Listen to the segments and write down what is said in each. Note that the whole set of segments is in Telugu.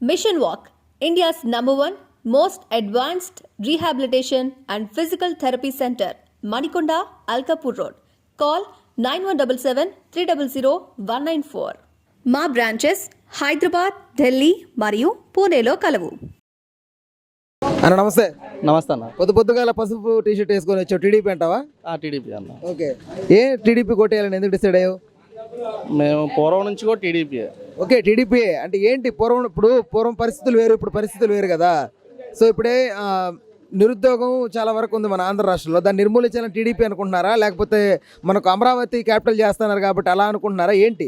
Mission Walk, India's #1 most advanced rehabilitation and physical therapy center, Manikonda, Alkapur Road. Call 9177 300 194. మా బ్రాంచెస్ హైదరాబాద్, ఢిల్లీ మరియు పూణేలో కలవు. అన్న నమస్తే. నమస్తే అన్న. పొద్దుగాల పసుపు టీషర్ట్ వేసుకొని వచ్చావు, టీడీపీ అంటావా? టీడీపీ అన్న. ఓకే, ఏ టీడీపీ కొట్టేయాలని ఎందుకు డిసైడ్ అయ్యావు? మేము పూర్వం నుంచి కూడా టీడీపీ. ఓకే, టీడీపీ అంటే ఏంటి? పూర్వం పరిస్థితులు వేరు, ఇప్పుడు పరిస్థితులు వేరు కదా. సో ఇప్పుడే నిరుద్యోగం చాలా వరకు ఉంది మన ఆంధ్ర రాష్ట్రంలో. దాన్ని నిర్మూలించాలని టీడీపీ అనుకుంటున్నారా, లేకపోతే మనకు అమరావతి క్యాపిటల్ చేస్తున్నారు కాబట్టి అలా అనుకుంటున్నారా, ఏంటి?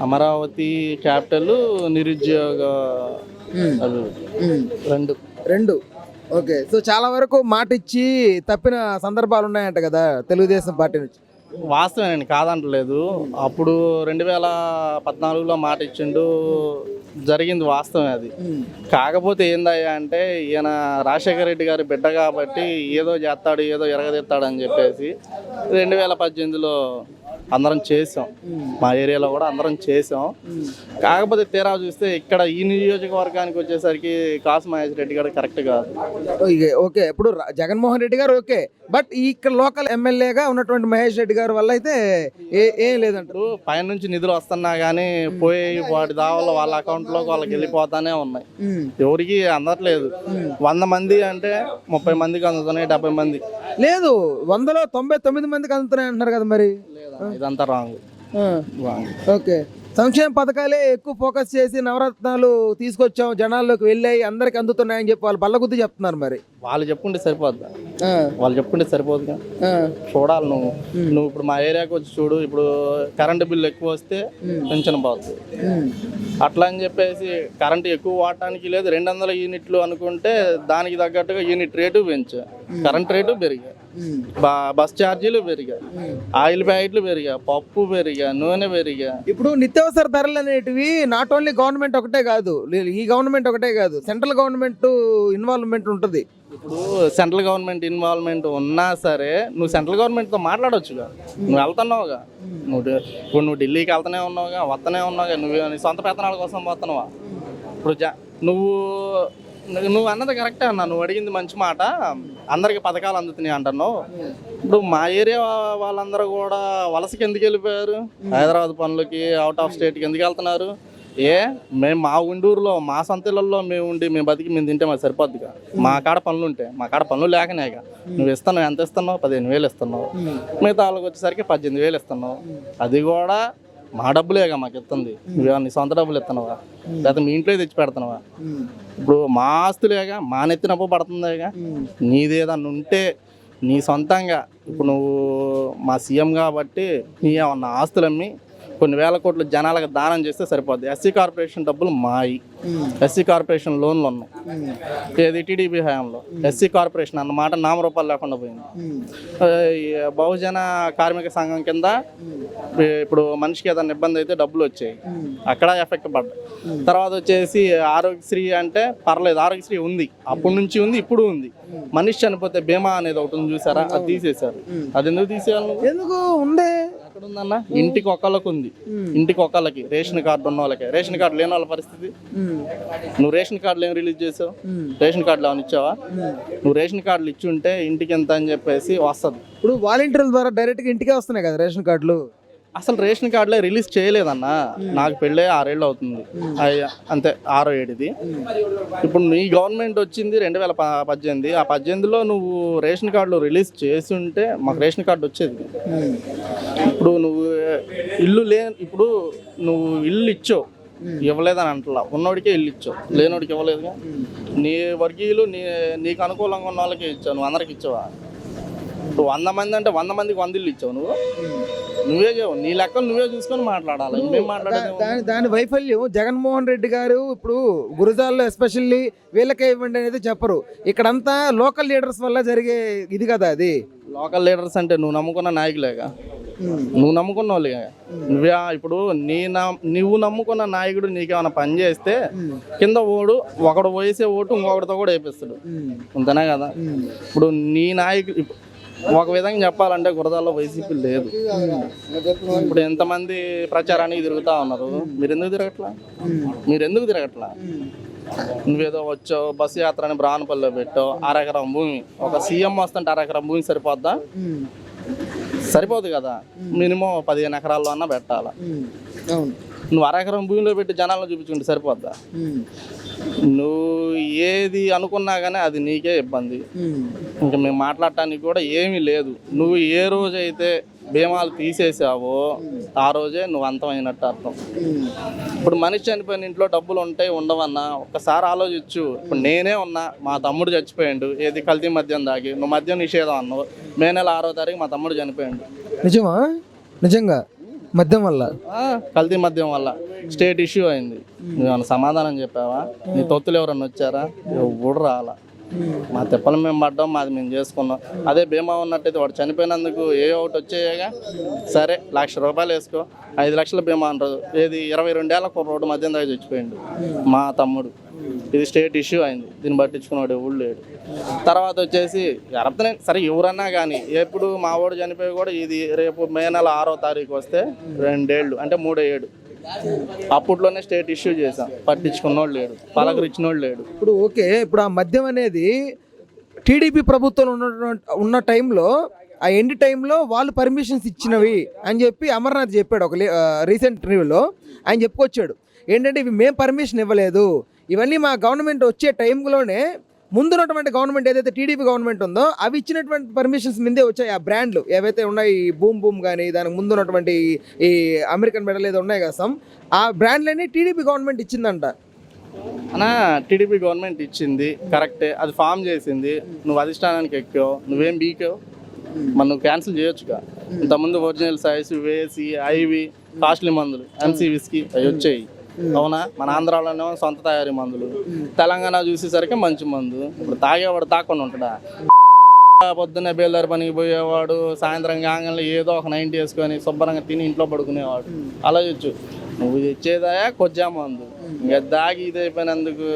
అమరావతి క్యాపిటల్, నిరుద్యోగ రెండు. ఓకే, సో చాలా వరకు మాట ఇచ్చి తప్పిన సందర్భాలు ఉన్నాయంట కదా తెలుగుదేశం పార్టీ నుంచి. వాస్తవేనండి, కాదంటలేదు. అప్పుడు 2014లో మాట ఇచ్చిండు, జరిగింది వాస్తవమే అది. కాకపోతే ఏందయ్యా అంటే ఈయన రాజశేఖర రెడ్డి గారి బిడ్డ కాబట్టి ఏదో చేస్తాడు, ఏదో ఎరగదెత్తాడు అని చెప్పేసి 2018లో అందరం చేసాం. మా ఏరియాలో కూడా అందరం చేసాం. కాకపోతే తీరా చూస్తే ఇక్కడ ఈ నియోజకవర్గానికి వచ్చేసరికి కాసు మహేష్ రెడ్డి గారు కరెక్ట్ కాదు. ఓకే, ఇప్పుడు జగన్మోహన్ రెడ్డి గారు ఓకే, బట్ ఇక్కడ లోకల్ ఎమ్మెల్యేగా ఉన్నటువంటి మహేష్ రెడ్డి గారు వల్ల అయితే ఏం లేదంటారు. పైన నుంచి నిధులు వస్తున్నా కానీ పోయి వాటి దావల్లో వాళ్ళ అకౌంట్లోకి వాళ్ళకి వెళ్ళిపోతానే ఉన్నాయి. ఎవరికి అందట్లేదు. 100 మంది అంటే 30 మందికి అందుతున్నాయి, 70 మంది లేదు, 100లో 99 మందికి అందుతున్నాయి అంటున్నారు కదా. మరి ఇదంతా రాంగ్. ఓకే, సంక్షేమ పథకాలే ఎక్కువ ఫోకస్ చేసి నవరత్నాలు తీసుకొచ్చాం, జనాల్లోకి వెళ్ళాయి, అందరికి అందుతున్నాయని చెప్పి వాళ్ళు బల్లగుద్ది చెప్తున్నారు. మరి వాళ్ళు చెప్పుకుంటే సరిపోద్దా? వాళ్ళు చెప్పుకుంటే సరిపోదుగా. చూడాలి నువ్వు ఇప్పుడు మా ఏరియాకి వచ్చి చూడు. ఇప్పుడు కరెంటు బిల్లు ఎక్కువ వస్తే పెన్షన్ పోతుంది. అట్లా అని చెప్పేసి కరెంటు ఎక్కువ వాడటానికి లేదు, 200 యూనిట్లు అనుకుంటే దానికి తగ్గట్టుగా యూనిట్ రేటు పెంచా, కరెంట్ రేటు పెరిగా, బస్ ఛార్జీలు పెరిగా, ఆయిల్ ప్యాకెట్లు పెరిగా, పప్పు పెరిగా, నూనె పెరిగా. ఇప్పుడు నిత్యావసర ధరలు అనేటివి నాట్ ఓన్లీ గవర్నమెంట్ ఒకటే కాదు, ఈ గవర్నమెంట్ ఒకటే కాదు, సెంట్రల్ గవర్నమెంట్ ఇన్వాల్వ్మెంట్ ఉంటుంది. ఇప్పుడు సెంట్రల్ గవర్నమెంట్ ఇన్వాల్వ్మెంట్ ఉన్నా సరే నువ్వు సెంట్రల్ గవర్నమెంట్తో మాట్లాడవచ్చుగా. నువ్వు వెళ్తున్నావుగా, నువ్వు ఢిల్లీకి వెళ్తూనే ఉన్నావుగా, వస్తూనే ఉన్నావుగా. నీ సొంత వేతనాల కోసం పోతున్నావా? ఇప్పుడు నువ్వు అన్నది కరెక్టే అన్న, నువ్వు అడిగింది మంచి మాట. అందరికి పథకాలు అందుతున్నాయి అంటున్నావు. ఇప్పుడు మా ఏరియా వాళ్ళందరూ కూడా వలసకి ఎందుకు వెళ్ళిపోయారు? హైదరాబాద్ పనులకి, అవుట్ ఆఫ్ స్టేట్కి ఎందుకు వెళ్తున్నారు? మేము మా ఉండూరులో మా సొంతలలో మేము ఉండి మేము బతికి మేము తింటే మాకు సరిపోద్దిగా. మా కాడ పనులు ఉంటే, మా కాడ పనులు లేకనేగా. నువ్వు ఇస్తున్నావు, ఎంత ఇస్తున్నావు? 15,000 ఇస్తున్నావు. మిగతా వాళ్ళకి వచ్చేసరికి 18,000 ఇస్తున్నావు. అది కూడా మా డబ్బులేగా మాకు ఇస్తుంది. నువ్వు నీ సొంత డబ్బులు ఇస్తున్నావా, లేకపోతే మీ ఇంట్లో తెచ్చి పెడుతున్నావా? ఇప్పుడు మా ఆస్తులేగా, మా నెత్తినప్పు పడుతుందేగా. నీదేదన్నా ఉంటే నీ సొంతంగా, ఇప్పుడు నువ్వు మా సీఎం కాబట్టి నీ ఏమన్నా ఆస్తులమ్మి కొన్ని వేల కోట్లు జనాలకు దానం చేస్తే సరిపోద్ది. ఎస్సీ కార్పొరేషన్ డబ్బులు మాయి, ఎస్సీ కార్పొరేషన్ లోన్లు ఉన్నాయి. ఏది టీడీపీ హయాంలో ఎస్సీ కార్పొరేషన్ అన్నమాట నామరూపాలు లేకుండా పోయింది. బహుజన కార్మిక సంఘం కింద ఇప్పుడు మనిషికి ఏదైనా ఇబ్బంది అయితే డబ్బులు వచ్చాయి, అక్కడ ఎఫెక్ట్ పడ్డాయి. తర్వాత వచ్చేసి ఆరోగ్యశ్రీ అంటే పర్లేదు, ఆరోగ్యశ్రీ ఉంది, అప్పటి నుంచి ఉంది, ఇప్పుడు ఉంది. మనిషి చనిపోతే బీమా అనేది ఒకటి ఉంది చూసారా, అది తీసేశారు. అది ఎందుకు తీసేయాలి? ఎందుకు ఉండే ఎక్కడ ఉందన్న? ఇంటికి ఒకళ్ళకి ఉంది, ఇంటికి ఒకళ్ళకి రేషన్ కార్డు ఉన్న వాళ్ళకి. రేషన్ కార్డు లేని వాళ్ళ పరిస్థితి? నువ్వు రేషన్ కార్డులు ఏం రిలీజ్ చేసావు? రేషన్ కార్డులు ఏమైనా ఇచ్చావా? నువ్వు రేషన్ కార్డులు ఇచ్చి ఉంటే ఇంటికి ఎంత అని చెప్పేసి వస్తుంది. ఇప్పుడు వాలంటీర్ల ద్వారా డైరెక్ట్గా ఇంటికే వస్తున్నాయి కదా రేషన్ కార్డులు. అసలు రేషన్ కార్డులే రిలీజ్ చేయలేదన్న. నాకు పెళ్ళే 6 ఏళ్ళు అవుతుంది, అంతే 6వ ఏడిది. ఇప్పుడు నీ గవర్నమెంట్ వచ్చింది 2018. ఆ 18లో నువ్వు రేషన్ కార్డులు రిలీజ్ చేసి ఉంటే మాకు రేషన్ కార్డు వచ్చేది. ఇప్పుడు నువ్వు ఇప్పుడు నువ్వు ఇల్లు ఇచ్చావు, ఇవ్వలేదని అంటలా. ఉన్నోడికే ఇల్లు ఇచ్చావు, లేనోడికి ఇవ్వలేదుగా. నీ వర్గీయులు నీకు అనుకూలంగా ఉన్న వాళ్ళకే ఇచ్చావు, నువ్వు అందరికి ఇచ్చావా? ఇప్పుడు 100 మంది అంటే 100 మందికి 100 ఇల్లు ఇచ్చావు. నువ్వే చెప్పు, నీ లెక్కలు నువ్వే చూసుకొని మాట్లాడాలి. దాని వైఫల్యం జగన్మోహన్ రెడ్డి గారు ఇప్పుడు గురజాల్లో ఎస్పెషల్లీ వీళ్ళకే ఇవ్వండి అనేది చెప్పరు. ఇక్కడంతా లోకల్ లీడర్స్ వల్ల జరిగే ఇది కదా. అది లోకల్ లీడర్స్ అంటే నువ్వు నమ్ముకున్న నాయకులేగా, నువ్వు నమ్ముకున్న వాళ్ళుగా. ఇప్పుడు నువ్వు నమ్ముకున్న నాయకుడు నీకేమైనా పని చేస్తే కింద ఒకడు వేసే ఓటు ఇంకొకటితో కూడా వేపిస్తాడు, అంతేనా కదా. ఇప్పుడు నీ నాయకుడు ఒక విధంగా చెప్పాలంటే గురజాల్లో వైసీపీ లేదు. ఇప్పుడు ఎంతమంది ప్రచారానికి తిరుగుతా ఉన్నారు, మీరు ఎందుకు తిరగట్లా? నువ్వేదో వచ్చావు బస్సు యాత్ర అని బ్రాహ్మణపల్లిలో పెట్టావు, అరెకరం భూమి. ఒక సీఎం వస్తుంటే అరెకరం భూమి సరిపోద్దా? సరిపోదు కదా, మినిమం 15 ఎకరాల్లో అన్నా పెట్టాలా. అవును. నువ్వు అరెకరం భూమిలో పెట్టి జనాలను చూపించుకుంటే సరిపోద్దా? నువ్వు ఏది అనుకున్నా కానీ అది నీకే ఇబ్బంది. ఇంకా మేము మాట్లాడటానికి కూడా ఏమీ లేదు. నువ్వు ఏ రోజైతే భీమాలు తీసేసావో ఆ రోజే నువ్వు అంతమైనట్టు అర్థం. ఇప్పుడు మనిషి చనిపోయిన ఇంట్లో డబ్బులు ఉంటాయి ఉండవన్నా ఒక్కసారి ఆలోచించు. ఇప్పుడు నేనే ఉన్నా, మా తమ్ముడు చచ్చిపోయాడు, ఏది కల్తీ మద్యం దాగి. నువ్వు మద్యం నిషేధం అన్నావు, మే నెల 6వ తారీఖు మా తమ్ముడు చనిపోయాడు. నిజమా? నిజంగా మద్యం వల్ల, కల్తీ మద్యం వల్ల స్టేట్ ఇష్యూ అయింది. నువ్వు సమాధానం చెప్పావా? నీ తొత్తులు ఎవరన్నా వచ్చారా? ఎవడు రాలా. మా తిప్పలు మేము పడ్డాం, మాది మేము చేసుకున్నాం. అదే బీమా ఉన్నట్టయితే వాడు చనిపోయినందుకు ఏ ఒకటి వచ్చేయగా, సరే ₹1,00,000 వేసుకో, 5 లక్షల బీమా అంటారు. ఏది 22 ఏళ్ళ రోడ్డు మధ్యం దాకా చచ్చిపోయిండు మా తమ్ముడు. ఇది స్టేట్ ఇష్యూ అయింది, దీన్ని పట్టించుకున్నాడు ఎవడు లేడు. తర్వాత వచ్చేసి అర్థనే సరే ఎవరన్నా కానీ, ఎప్పుడు మా వాడు చనిపోయి కూడా ఇది రేపు మే నెల 6వ తారీఖు వస్తే 2 ఏళ్ళు అంటే 3 ఏడు. అప్పట్లోనే స్టేట్ ఇష్యూ చేసాం, పట్టించుకున్నోడు లేడు, పలకరించినోడు లేడు. ఇప్పుడు ఓకే, ఇప్పుడు ఆ మద్యం అనేది టీడీపీ ప్రభుత్వం ఉన్న టైంలో, ఆ ఎండ్ టైంలో వాళ్ళు పర్మిషన్స్ ఇచ్చినవి అని చెప్పి అమర్నాథ్ చెప్పాడు ఒక రీసెంట్ ఇంటర్వ్యూలో. ఆయన చెప్పుకొచ్చాడు ఏంటంటే ఇవి మేము పర్మిషన్ ఇవ్వలేదు, ఇవన్నీ మా గవర్నమెంట్ వచ్చే టైంలోనే ముందున్నటువంటి గవర్నమెంట్ ఏదైతే టీడీపీ గవర్నమెంట్ ఉందో అవి ఇచ్చినటువంటి పర్మిషన్స్ మీదే వచ్చాయి. ఆ బ్రాండ్లు ఏవైతే ఉన్నాయి, బూమ్ బూమ్ కానీ, దానికి ముందు ఉన్నటువంటి ఈ అమెరికన్ మెడల్ ఏదో ఉన్నాయి కదా, ఆ బ్రాండ్లన్నీ టీడీపీ గవర్నమెంట్ ఇచ్చిందంట. అన్నా టీడీపీ గవర్నమెంట్ ఇచ్చింది కరెక్టే, అది ఫామ్ చేసింది. నువ్వు అధిష్టానానికి ఎక్కావు, నువ్వేం బీకావు? మరి నువ్వు క్యాన్సిల్ చేయొచ్చుగా. ఇంతకుముందు ఒరిజినల్ సైజ్, వేసి, ఐవి, కాస్ట్లీ మందులు, ఎంసీ విస్కీ అవి వచ్చాయి. అవునా? మన ఆంధ్రాలోనే సొంత తయారీ మందులు, తెలంగాణ చూసేసరికి మంచి మందు. ఇప్పుడు తాగేవాడు తాకుండా ఉంటాడా? పొద్దున్నే బేల్దారి పనికి పోయేవాడు సాయంత్రం కాగానే ఏదో ఒక 90 వేసుకొని శుభ్రంగా తిని ఇంట్లో పడుకునేవాడు. ఆలోచించు, నువ్వు తెచ్చేదాయా కొజ్జా మందు. ఇంకా దాగి ఇది అయిపోయినందుకు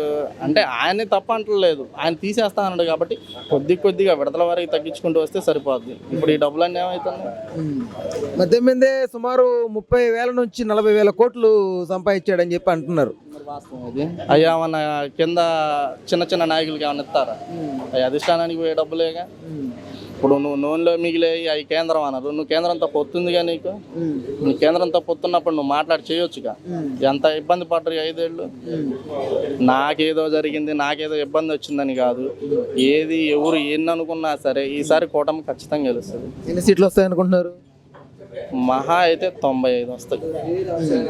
అంటే ఆయనే తప్ప అంటలేదు, ఆయన తీసేస్తా అన్నాడు కాబట్టి కొద్దిగా విడతల వరకు తగ్గించుకుంటూ వస్తే సరిపోద్ది. ఇప్పుడు ఈ డబ్బులన్నీ ఏమవుతుంది? మద్యం మీదే సుమారు 30,000 నుంచి 40,000 కోట్లు సంపాదించాడని చెప్పి అంటున్నారు. అది అయ్యా మన కింద చిన్న నాయకులకి ఏమైనా ఇస్తారా? అవి అధిష్టానానికి పోయే డబ్బులేగా. ఇప్పుడు నువ్వు నూనెలో మిగిలే అవి కేంద్రం అన్నారు, నువ్వు కేంద్రంతో పొత్తుందిగా, నీకు నీ కేంద్రంతో పొత్తున్నప్పుడు నువ్వు మాట్లాడి చేయొచ్చుగా. ఎంత ఇబ్బంది పడ్డారు 5 ఏళ్ళు. నాకేదో జరిగింది, నాకేదో ఇబ్బంది వచ్చిందని కాదు, ఏది ఎవరు ఎన్ని అనుకున్నా సరే ఈసారి కూటమి ఖచ్చితంగా గెలుస్తుంది. ఎన్ని సీట్లు వస్తాయి అనుకుంటున్నారు? మహా అయితే 95 వస్తాయి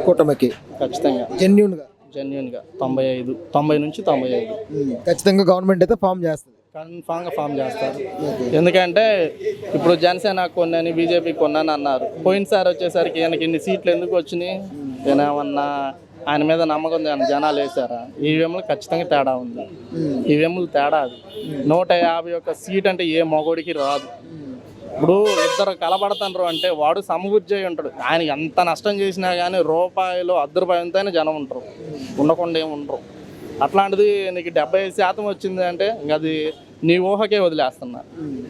కూటమికి ఖచ్చితంగా, జెన్యున్గా 90 నుంచి 95 ఖచ్చితంగా గవర్నమెంట్ అయితే ఫామ్ చేస్తుంది, కన్ఫామ్గా ఫామ్ చేస్తారు. ఎందుకంటే ఇప్పుడు జనసేన కొన్నాను, బీజేపీ కొన్నాను అన్నారు. పోయినసారి వచ్చేసరికి ఈయనకి ఇన్ని సీట్లు ఎందుకు వచ్చినాయి? ఏమన్నా ఆయన మీద నమ్మకం జనాలు వేసారా? ఈవీఎంలు ఖచ్చితంగా తేడా ఉంది. ఈవీఎంలు తేడా అది 151 సీట్ అంటే ఏ మగోడికి రాదు. ఇప్పుడు ఇద్దరు కలబడతారు అంటే వాడు సమృద్ధి ఉంటాడు. ఆయన ఎంత నష్టం చేసినా కానీ రూపాయలు ₹10 జనం ఉంటారు, ఉండకుండా ఏమి ఉండరు. అట్లాంటిది నీకు 75% వచ్చింది అంటే ఇంక అది నీ ఊహకే వదిలేస్తున్నా.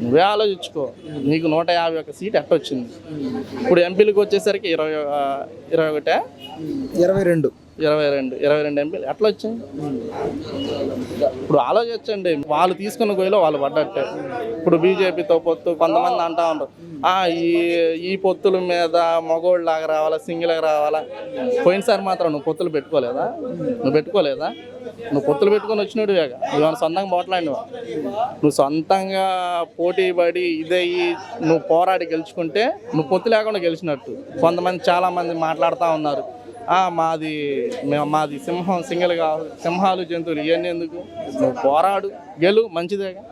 నువ్వే ఆలోచించుకో, నీకు 151 సీట్ ఎట్టొచ్చింది. ఇప్పుడు ఎంపీలకు వచ్చేసరికి 22 ఎంపీలు ఎట్లా వచ్చింది? ఇప్పుడు ఆలోచించండి, వాళ్ళు తీసుకున్న గొయ్యిలో వాళ్ళు పడ్డట్టే. ఇప్పుడు బీజేపీతో పొత్తు కొంతమంది అంటా ఉంటారు, ఈ పొత్తుల మీద మగోళ్ళలాగా రావాలా, సింగిల్గా రావాలా. పోయినసారి మాత్రం నువ్వు పొత్తులు పెట్టుకోలేదా? నువ్వు పొత్తులు పెట్టుకొని వచ్చినట్టుగా నువ్వు సొంతంగా పోట్లాడినవా? నువ్వు సొంతంగా పోటీ పడి ఇదయ్యి నువ్వు పోరాడి గెలుచుకుంటే నువ్వు పొత్తు లేకుండా గెలిచినట్టు. కొంతమంది చాలామంది మాట్లాడుతూ ఉన్నారు, మాది సింహం సింగిల్గా, సింహాలు జంతువులు ఇవన్నీ ఎందుకు? నువ్వు పోరాడు, గెలు, మంచిదేగా.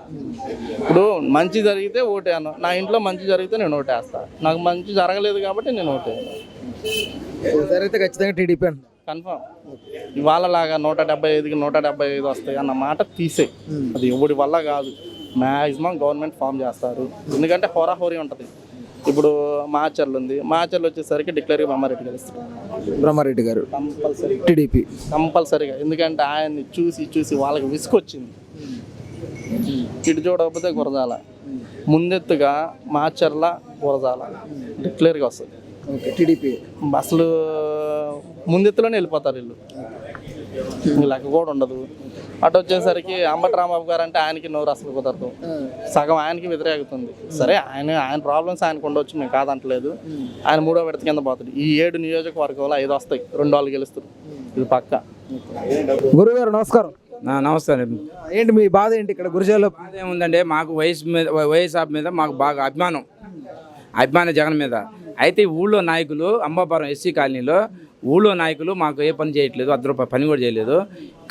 ఇప్పుడు మంచి జరిగితే ఓటేను, నా ఇంట్లో మంచి జరిగితే నేను ఓటేస్తా. నాకు మంచి జరగలేదు కాబట్టి నేను ఓటేను. అయితే ఖచ్చితంగా టీడీపీ అంట కన్ఫామ్. ఇవాళలాగా 175కి 175 వస్తాయి అన్న మాట తీసే, అది ఎవడి వల్ల కాదు. మ్యాక్సిమం గవర్నమెంట్ ఫామ్ చేస్తారు, ఎందుకంటే హోరాహోరీ ఉంటుంది. ఇప్పుడు మాచర్లు ఉంది, మాచర్లు వచ్చేసరికి డిక్లేర్గా బ్రహ్మారెడ్డి గెలుస్తారు. బ్రహ్మారెడ్డి గారు కంపల్సరీ టీడీపీ కంపల్సరీగా, ఎందుకంటే ఆయన్ని చూసి వాళ్ళకి విసుకొచ్చింది. ఇటు చూడకపోతే గురజాల, ముందెత్తుగా మాచర్ల గురజాల డిక్లేర్గా వస్తుంది టీడీపీ. అసలు ముందెత్తులోనే వెళ్ళిపోతారు వీళ్ళు. ఇంక లెక్క కూడా ఉండదు. అటు వచ్చేసరికి అంబటి రాంబాబు గారు అంటే ఆయనకి నోరు అసలు కుదరదు, సగం ఆయనకి వ్యతిరేకుతుంది. సరే ఆయన ప్రాబ్లమ్స్ ఆయనకు ఉండొచ్చు, మేము కాదంటలేదు. ఆయన 3వ విడత కింద పోతుంది. ఈ 7 నియోజకవర్గాలు 5 వస్తాయి, 2 వాళ్ళు గెలుస్తారు, ఇది పక్క. గురుగారు నమస్కారం. నమస్తే అండి. ఏంటి మీ బాధ ఏంటి ఇక్కడ గురిజాల్లో? అదేముందంటే మాకు వైఎస్ఆర్ మీద మాకు బాగా అభిమానం జగన్ మీద. అయితే ఊళ్ళో నాయకులు అంబాపురం ఎస్సీ కాలనీలో ఊళ్ళో నాయకులు మాకు ఏ పని చేయట్లేదు, ₹10 పని కూడా చేయలేదు.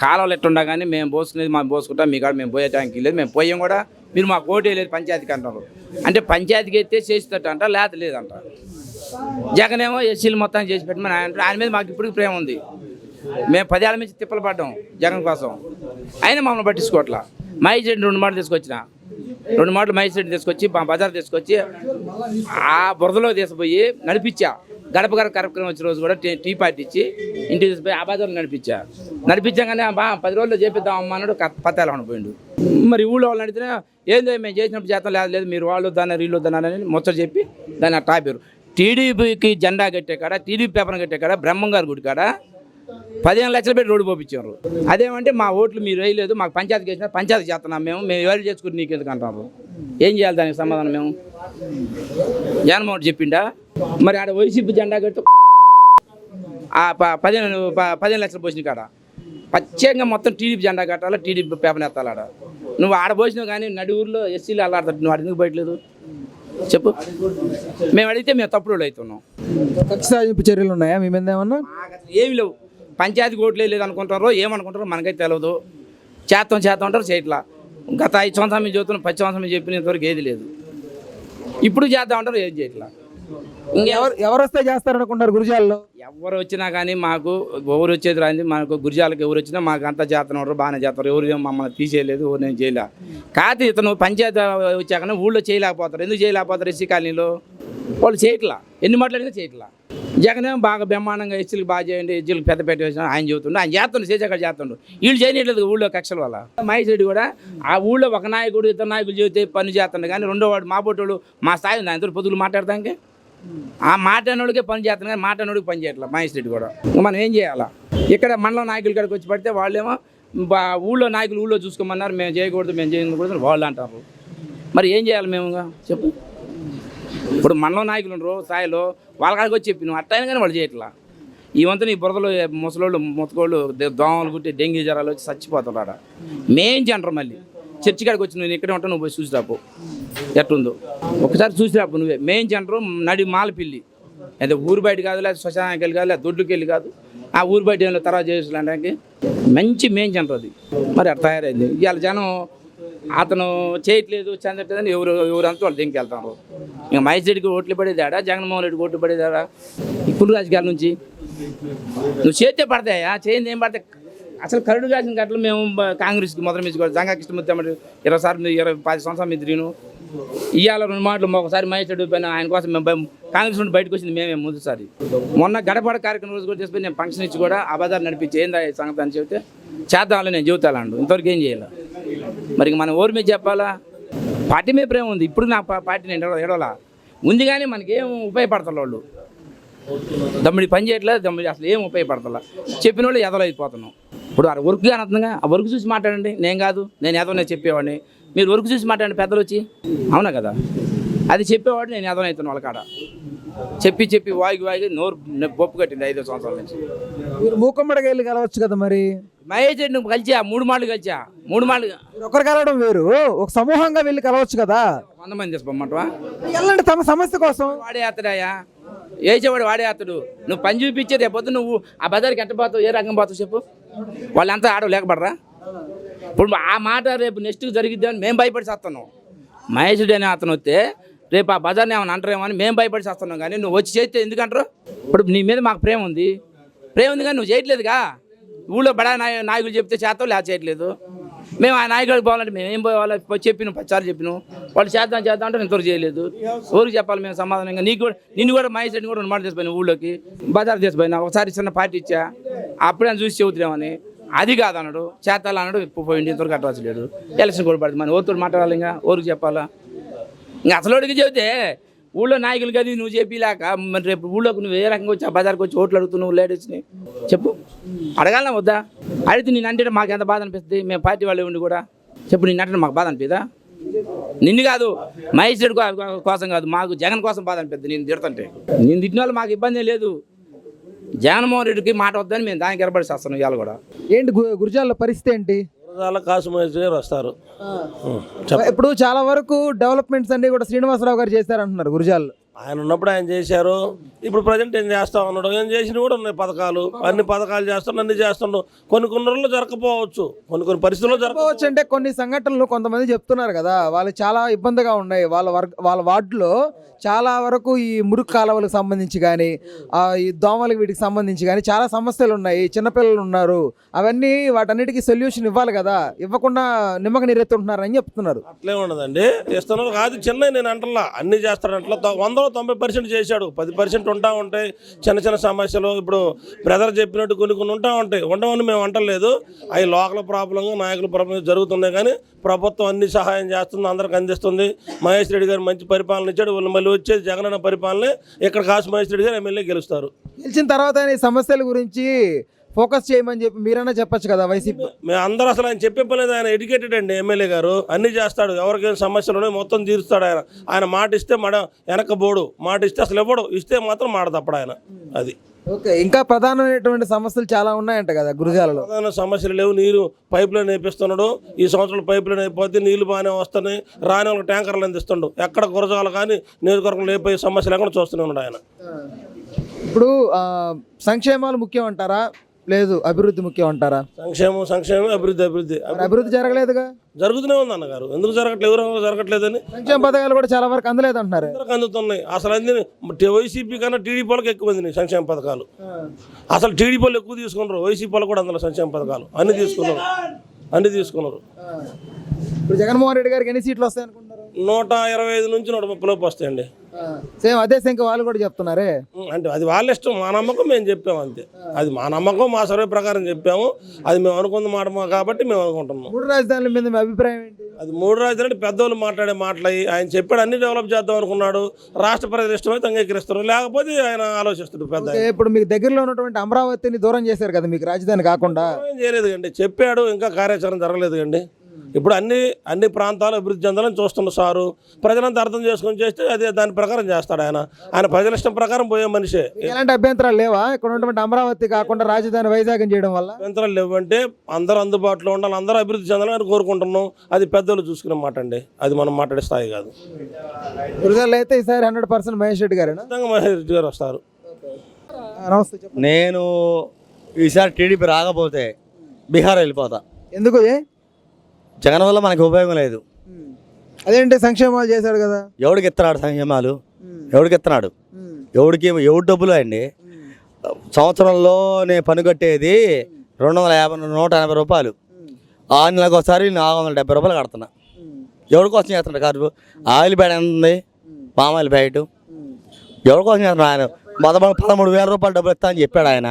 కాలువలు ఎట్టుండా కానీ మేము పోసుకునేది మేము పోసుకుంటాం, మీ కాడ మేము పోయే ట్యాంక్ లేదు, మేము పోయాం కూడా, మీరు మాకు ఓటు వేయలేదు పంచాయతీకి అంటారు. అంటే పంచాయతీకి అయితే చేసేటట్టు అంట, లేదంట. జగన్ ఏమో ఎస్సీలు మొత్తం చేసి పెట్టమని ఆయన మీద మాకు ఇప్పటికి ప్రేమ ఉంది. మేము 10 ఏళ్ళ నుంచి తిప్పలు పడ్డాం జగన్ కోసం, అయినా మమ్మల్ని పట్టించుకోవట్లా. మహేష్ రెడ్డి 2 మాటలు తీసుకొచ్చిన, 2 మాటలు మహేష్ రెడ్డి తీసుకొచ్చి మా బజార్ తీసుకొచ్చి ఆ బురదలో తీసుకుపోయి నడిపించా. గడప కార్యక్రమం వచ్చిన రోజు కూడా టీ పార్టీ ఇచ్చి ఇంటికి తీసుకుపోయి ఆ బజార్లో నడిపించాగానే 10 రోజుల్లో చేపిద్దాం అమ్మ అన్నాడు, పత్తాలు ఉండిపోయిండు. మరి ఊళ్ళో వాళ్ళు అడిగితే ఏందో మేము చేసినప్పుడు చేస్తాం, లేదు మీరు వాళ్ళు వద్దన్నారు వీళ్ళు వద్దన్నారని ముచ్చట చెప్పి దాన్ని అట్లా ఆపారు. టీడీపీకి జెండా కట్టే కాడ, టీడీపీ పేపర్ కట్టే కాడ, బ్రహ్మంగారి గుడి కాడ 15 లక్షలు పెట్టి రోడ్డు పోపించారు. అదేమంటే మా ఓట్లు మీరు వేయలేదు, మాకు పంచాయతీకి వేసినా పంచాయతీ చేస్తున్నాం, మేము ఎవరు చేసుకుని నీకు ఎందుకు అంటారు. ఏం చేయాలి దానికి సమాధానం? మేము జగన్మోహన్ చెప్పిండా మరి ఆడ వైసీపీ జెండా కట్టి 15 లక్షలు పోసిన కాడ ప్రత్యేకంగా మొత్తం టీడీపీ జెండా కట్టాలా, టీడీపీ పేపర్ ఎత్తాలి. ఆడ నువ్వు ఆడ పోసినావు కానీ నడి ఊర్లో ఎస్సీలు అల్లాడతాడు, నువ్వు ఎందుకు బయటలేదు చెప్పు? మేము అడిగితే మేము తప్పుడు అవుతున్నాం. కక్ష సాధింపు చర్యలు ఉన్నాయా మీ మీద ఏమన్నా? ఏమి లేవు. పంచాయతీకి ఓట్లు లేదు అనుకుంటారో ఏమనుకుంటారో మనకైతే తెలియదు. చేస్తాం అంటారు, చేయట్లా. గత 5 సంవత్సరాలు మేము చదువుతున్నాం, 10 సంవత్సరాలు మేము చెప్పినంతవరకు ఏది లేదు. ఇప్పుడు చేద్దామంటారు, ఏది చేయట్లా. ఎవరు వస్తే చేస్తారనుకుంటారు గురిజాల్లో? ఎవరు వచ్చినా కానీ మాకు ఎవరు వచ్చేది రాంది, మనకు గురిజాలకు ఎవరు వచ్చినా మాకు అంతా చేస్తున్నారు, బాగానే చేస్తారు. ఎవరు మమ్మల్ని తీసేయలేదు, ఎవరు నేను చేయలే. కాకపోతే ఇతను పంచాయతీ వచ్చాకనే ఊళ్ళో చేయలేకపోతారు. ఎందుకు చేయలేకపోతారు? ఎస్సీ కాలనీలో వాళ్ళు చేయట్లా, ఎన్ని మాట్లాడినా చేయట్లా. జగన్ బాగా బ్రహ్మాండంగా ఎస్సీలకు బాగా చేయండి, ఎస్సీలకు పెద్ద పెట్టి వేసిన ఆయన చెబుతుండే, ఆయన చేస్తుండే, చేసాక చేస్తుండు. వీళ్ళు చేయట్లేదు ఊళ్ళో కక్షల వల్ల. మహేష్ రెడ్డి కూడా ఆ ఊళ్ళో ఒక నాయకుడు 2 నాయకులు చెబితే పని చేస్తుండే కానీ రెండో వాడు మా బొట్టోడు మా స్థాయి ఉంది, ఆయన పొద్దులు మాట్లాడతానికి ఆ మాట్లాడినోడికే పని చేస్తాను కానీ మాట్లాడినోడికి పని చేయట్లా మహేష్ రెడ్డి కూడా. మనం ఏం చేయాలా? ఇక్కడ మండలం నాయకుల కాడికి వచ్చి పడితే వాళ్ళేమో ఊళ్ళో నాయకులు ఊళ్ళో చూసుకోమన్నారు, మేము చేయకూడదు, మేము చేయకూడదు వాళ్ళు అంటారు. మరి ఏం చేయాలి మేము చెప్పు? ఇప్పుడు మండలం నాయకులు ఉండరు స్థాయిలో, వాళ్ళ కాడికి వచ్చి చెప్పి నువ్వు అట్టయినా కానీ వాళ్ళు చేయట్లా. ఈ వంతు నీ బురదలో ముసలోళ్ళు ముతకోళ్ళు దోమలు కుట్టి డెంగ్యూ జ్వరాలు వచ్చి చచ్చిపోతాడు. మేం అంటారు. మళ్ళీ చర్చి కాడికి వచ్చి నువ్వు ఇక్కడే ఉంటావు, నువ్వు పోయి చూసిరాపు ఎట్టుందో ఒకసారి చూసిరాపు. నువ్వే మేం అంటారు. నడి మాలపిల్లి అయితే ఊరు బయట కాదు, లేదా శ్మశానానికి వెళ్ళి కాదు, లేదా దొడ్డుకి వెళ్ళి కాదు, ఆ ఊరు బయట ఏమైనా తర్వాత చేసడానికి మంచి మేం అంటారు. అది మరి అట్లా తయారైంది. ఇవాళ జనం అతను చేయట్లేదు చెందట్లేదని ఎవరంతా వాళ్ళు దింకి వెళ్తారు. ఇంకా మహేష్ రెడ్డికి ఓట్లు పడేదాడా, జగన్మోహన్ రెడ్డికి ఓట్లు పడేదాడా? ఇప్పుడు రాజకీయాల నుంచి నువ్వు చేస్తే పడతాయా, చేయింది ఏం పడతాయి? అసలు కరుడు కాసిన గట్లు మేము కాంగ్రెస్కి మొదలు మీద జంగా కృష్ణమూర్తి 20 సార్లు 10 సంవత్సరాల మీద తిరిగిను. ఇవాళ 2 మాటలు ఒకసారి మహేష్ రెడ్డి పైన ఆయన కోసం మేము కాంగ్రెస్ నుండి బయటకు వచ్చింది మేమే ముందుసారి. మొన్న గడపడ కార్యక్రమం రోజు కూడా తీసుకొని నేను ఫంక్షన్ ఇచ్చి కూడా ఆ బజార్ నడిపించి ఏందా సంగతి అని చెబితే చేద్దామని నేను చెబుతాను. ఇంతవరకు ఏం చేయాలి? మరి మనం ఓరి మీద చెప్పాలా? పార్టీ మీద ప్రేమ ఉంది. ఇప్పుడు నా పార్టీ నేను ఎడవలా ఉంది కానీ మనకేం ఉపయోగపడతారు వాళ్ళు. దమ్ముడి పని చేయట్లేదు, దమ్ముడి అసలు ఏం ఉపయోగపడతా. చెప్పిన వాళ్ళు ఎదలు అయిపోతున్నాం. ఇప్పుడు ఆ వర్క్ కానీ అర్థంగా ఆ వర్క్ చూసి మాట్లాడండి. నేను కాదు, నేను ఎదవనే చెప్పేవాడిని. మీరు వర్క్ చూసి మాట్లాడండి పెద్దలు వచ్చి, అవునా కదా? అది చెప్పేవాడు నేను ఎదవనవుతాను వాళ్ళ కాడ. చెప్పి వాగి నోరు బొప్పు కట్టింది 5 సంవత్సరాల నుంచి. మీరు మూకమ్మడికి వెళ్ళి కలవచ్చు కదా మరి. మహేష్ రెడ్డి నువ్వు కలిసా 3 మాటలు కలిసా 3 మాటలు. ఒకరు కలవడం వేరు, ఒక సమూహంగా వెళ్ళి కలవచ్చు కదా. 100 మంది చేసుకోమంటవా? వెళ్ళండి తమ సమస్య కోసం. వాడే అతడాయా, వేసేవాడు వాడే అతడు. నువ్వు పని చూపించేది రేపు నువ్వు ఆ బజార్కి ఎట్ట పోతావు, ఏ రంగం పోతావు చెప్పు? వాళ్ళంతా ఆడవు లేకపడరా? ఇప్పుడు ఆ మాట రేపు నెక్స్ట్కి జరిగిద్ది అని మేము భయపడి చేస్తున్నాం. మహేష్ రెడ్డి అనే అతను వస్తే రేపు ఆ బజార్ని ఏమైనా అంటారేమో అని మేము భయపడి చేస్తున్నాం. కానీ నువ్వు వచ్చి చేస్తే ఎందుకంటారు? ఇప్పుడు నీ మీద మాకు ప్రేమ ఉంది కానీ నువ్వు చేయట్లేదుగా. ఊళ్ళో బడా నాయకులు చెప్తే చేస్తావు, లేదా చేయట్లేదు. మేము ఆ నాయకుడికి పోవాలంటే మేము ఏం పోవాలి? చెప్పినాం 10 సార్లు చెప్పినాం. వాళ్ళు చేద్దాం అంటే ఇంతవరకు చేయలేదు. ఊరికి చెప్పాలి మేము సమాధానంగా. నిన్ను కూడా మహేష్ రెడ్డి కూడా 2 మాటలు చేసిపోయినా, ఊళ్ళోకి బజార్ చేసిపోయినా. ఒకసారి చిన్న పార్టీ ఇచ్చా, అప్పుడే చూసి చెబుతున్నామని. అది కాదన్నాడు, చేతాలు అన్నాడు, పోయింది. ఇంతవరకు అట్రాల్సి ఎలక్షన్ కూడా పడుతుంది. మన ఓరుతో మాట్లాడాలి, ఇంకా ఊరికి చెప్పాలా? ఇంకా అసలు చెబితే ఊళ్ళో నాయకులు కదా నువ్వు చెప్పిలాక మరి రేపు ఊళ్ళోకి నువ్వు ఏ రకంగా వచ్చి ఆ బజార్కి వచ్చి ఓట్లు అడుగుతున్నావు లేడీస్ని చెప్పు, అడగాలనా వద్దా? అడిగితే నేను అంటే మాకు ఎంత బాధ అనిపిస్తుంది, మేము పార్టీ వాళ్ళు ఉండి కూడా చెప్పు, నిన్ను అంటే మాకు బాధ అనిపిదా? నిన్ను కాదు, మహేష్ రెడ్డి కోసం కాదు, మాకు జగన్ కోసం బాధ అనిపిస్తుంది. నేను తిడుతుంటే నేను తిట్టిన వాళ్ళు మాకు ఇబ్బంది లేదు, జగన్మోహన్ రెడ్డికి మాట వద్దని మేము దానికి ఎరబడి చేస్తాను. ఇవాళ కూడా ఏంటి గురిజాల పరిస్థితి ఏంటి? కాసు మహేష్ గారు వస్తారు. ఇప్పుడు చాలా వరకు డెవలప్మెంట్స్ అన్ని కూడా శ్రీనివాసరావు గారు చేశారంటున్నారు గురిజాల్లో. ఆయన ఉన్నప్పుడు ఆయన చేశారు, ఇప్పుడు ప్రజెంట్ ఏం చేస్తా ఉన్నాడు, ఏం చేసినవి కూడా ఉన్నాయి పథకాలు, అన్ని పథకాలు చేస్తున్నాడు, అన్ని చేస్తున్నాడు. కొన్ని రోజుల్లో జరగకపోవచ్చు, కొన్ని పరిస్థితుల్లో జరగకపోవచ్చు. అంటే కొన్ని సంఘటనలు కొంతమంది చెప్తున్నారు కదా, వాళ్ళు చాలా ఇబ్బందిగా ఉన్నాయి. వాళ్ళ వార్డులో చాలా వరకు ఈ మురుగు కాలువలకు సంబంధించి కానీ ఈ దోమలకు వీటికి సంబంధించి కానీ చాలా సమస్యలు ఉన్నాయి. చిన్నపిల్లలు ఉన్నారు, అవన్నీ వాటన్నిటికీ సొల్యూషన్ ఇవ్వాలి కదా, ఇవ్వకుండా నిమ్మక నీరెత్తుంటున్నారు అని చెప్తున్నారు. అట్లే ఉండదండి, ఇస్తున్నారు కాదు చిన్న, నేను అంటలా అన్ని చేస్తాడంట్లా 100% చేశాడు. 10% ఉంటా ఉంటాయి చిన్న సమస్యలు. ఇప్పుడు బ్రదర్ చెప్పినట్టు కొన్ని ఉంటా ఉంటాయి, ఉండవని మేము అంటలేదు. అవి లోకల్ ప్రాబ్లంగా నాయకుల ప్రాబ్లం జరుగుతున్నాయి. కానీ ప్రభుత్వం అన్ని సహాయం చేస్తుంది, అందరికి అందిస్తుంది. మహేష్ రెడ్డి గారు మంచి పరిపాలన ఇచ్చాడు. మళ్ళీ వచ్చేది జగనన్న పరిపాలన. ఇక్కడ కాసు మహేష్ రెడ్డి గారు ఎమ్మెల్యే గెలుస్తారు. గెలిచిన తర్వాత ఈ సమస్యల గురించి ఫోకస్ చేయమని చెప్పి మీరైనా చెప్పచ్చు కదా వైసీపీ. మేము అందరూ అసలు ఆయన చెప్పే పని లేదు. ఆయన ఎడ్యుకేటెడ్ అండి ఎమ్మెల్యే గారు, అన్నీ చేస్తాడు. ఎవరికైనా సమస్యలు ఉన్నాయి మొత్తం తీరుస్తాడు ఆయన. ఆయన మాట ఇస్తే వెనక బోడు, మాట ఇస్తే అసలు ఇవ్వడు, ఇస్తే మాత్రం మాట తప్పడు ఆయన. అది ఓకే. ఇంకా ప్రధానమైనటువంటి సమస్యలు చాలా ఉన్నాయంట కదా గురిజాలలో. ప్రధాన సమస్యలు లేవు. నీరు పైప్ లైన్ వేపిస్తున్నాడు. ఈ సంవత్సరం పైప్ లైన్ అయిపోతే నీళ్లు బాగానే వస్తున్నాయి. రాని వాళ్ళకి ట్యాంకర్లు అందిస్తుండు. ఎక్కడ గురజాలు కానీ నియోజకవర్గంలో అయిపోయే సమస్యలు ఎక్కడ చూస్తూనే ఉన్నాడు ఆయన. ఇప్పుడు సంక్షేమాలు ముఖ్యం అంటారా, లేదు అభివృద్ధి ముఖ్యం అంటారా? సంక్షేమం, అభివృద్ధి జరగలేదుగా. జరుగుతూనే ఉంది అన్నగారు. ఎందుకు జరగట్లేదు? ఎవరు జరగట్లేదని. సంక్షేమ పథకాలు కూడా చాలా వరకు అందలేదు అంటున్నారు. అందుతున్నాయి. అసలు అన్ని వైసీపీ కన్నా టీడీపీ వాళ్ళకి ఎక్కువ అందినాయి సంక్షేమ పథకాలు. అసలు టీడీపీ వాళ్ళు ఎక్కువ తీసుకున్నారు, వైసీపీ వాళ్ళు కూడా అందులో సంక్షేమ పథకాలు అన్ని తీసుకున్నారు. ఇప్పుడు జగన్మోహన్ రెడ్డి గారికి ఎన్ని సీట్లు వస్తాయి అనుకుంటారు? 125 నుంచి 130 లోపు వస్తాయండి. సేమ్ అదే సంఖ్య వాళ్ళు కూడా చెప్తున్నారే. అంటే అది వాళ్ళ ఇష్టం, మా నమ్మకం మేము చెప్పాము అంతే. అది మా నమ్మకం, మా సర్వే ప్రకారం చెప్పాము. అది మేము అనుకున్న మాట కాబట్టి మేము అనుకుంటున్నాం. 3 రాజధానుల మీద మీ అభిప్రాయం ఏంటి? అది 3 రాజధానులు పెద్దవాళ్ళు మాట్లాడే మాటలయ్యి. ఆయన చెప్పాడు అన్ని డెవలప్ చేద్దాం అనుకున్నాడు. రాష్ట్ర ప్రజలు ఇష్టమైతే అంగీకరిస్తారు, లేకపోతే ఆయన ఆలోచిస్తాడు పెద్ద. ఇప్పుడు మీకు దగ్గరలో ఉన్నటువంటి అమరావతిని దూరం చేశారు కదా మీకు రాజధాని కాకుండా. ఏం చేయలేదు కండి, చెప్పాడు, ఇంకా కార్యాచరణ జరగలేదు కండి. ఇప్పుడు అన్ని ప్రాంతాలు అభివృద్ధి చెందాలని చూస్తున్న సారు. ప్రజలంతా అర్థం చేసుకొని చేస్తే అదే దాని ప్రకారం చేస్తాడు ఆయన ప్రజల ఇష్టం ప్రకారం పోయే మనిషే. ఎలాంటి అభ్యంతరాలు లేవా ఇక్కడ ఉన్నటువంటి అమరావతి కాకుండా రాజధాని వైజాగ్ చేయడం వల్ల? అభ్యంతరాలు లేవంటే అందరూ అందుబాటులో ఉండాలి, అందరూ అభివృద్ధి చెందాలని కోరుకుంటున్నాం. అది పెద్దలు చూసుకునే మాట అండి, అది మనం మాట్లాడే స్థాయి కాదు. గురిజాల్లో అయితే ఈసారి 100% మహేష్ రెడ్డి గారు. మహేష్ రెడ్డి గారు వస్తారు. నమస్తే. నేను ఈసారి టీడీపీ రాకపోతే బీహార్ వెళ్ళిపోతా. ఎందుకు? జగన్ వల్ల మనకి ఉపయోగం లేదు. అదేంటి, సంక్షేమాలు చేశాడు కదా. ఎవడికి ఇస్తున్నాడు సంక్షేమాలు? ఎవడికి ఇస్తున్నాడు? ఎవడి డబ్బులు అండి? సంవత్సరంలో నేను పని కట్టేది 180 రూపాయలు. 6 నెలలకు ఒకసారి 470 రూపాయలు కడుతున్నా. ఎవరి కోసం చేస్తున్నాడు? కాదు ఆయిల్ బ్యాడ్ ఎంత ఉంది, పామ్ ఆయిల్ బ్యాడ్. ఎవరి కోసం చేస్తున్నాడు? ఆయన 13,000 రూపాయలు డబ్బులు ఇస్తా అని చెప్పాడు ఆయన.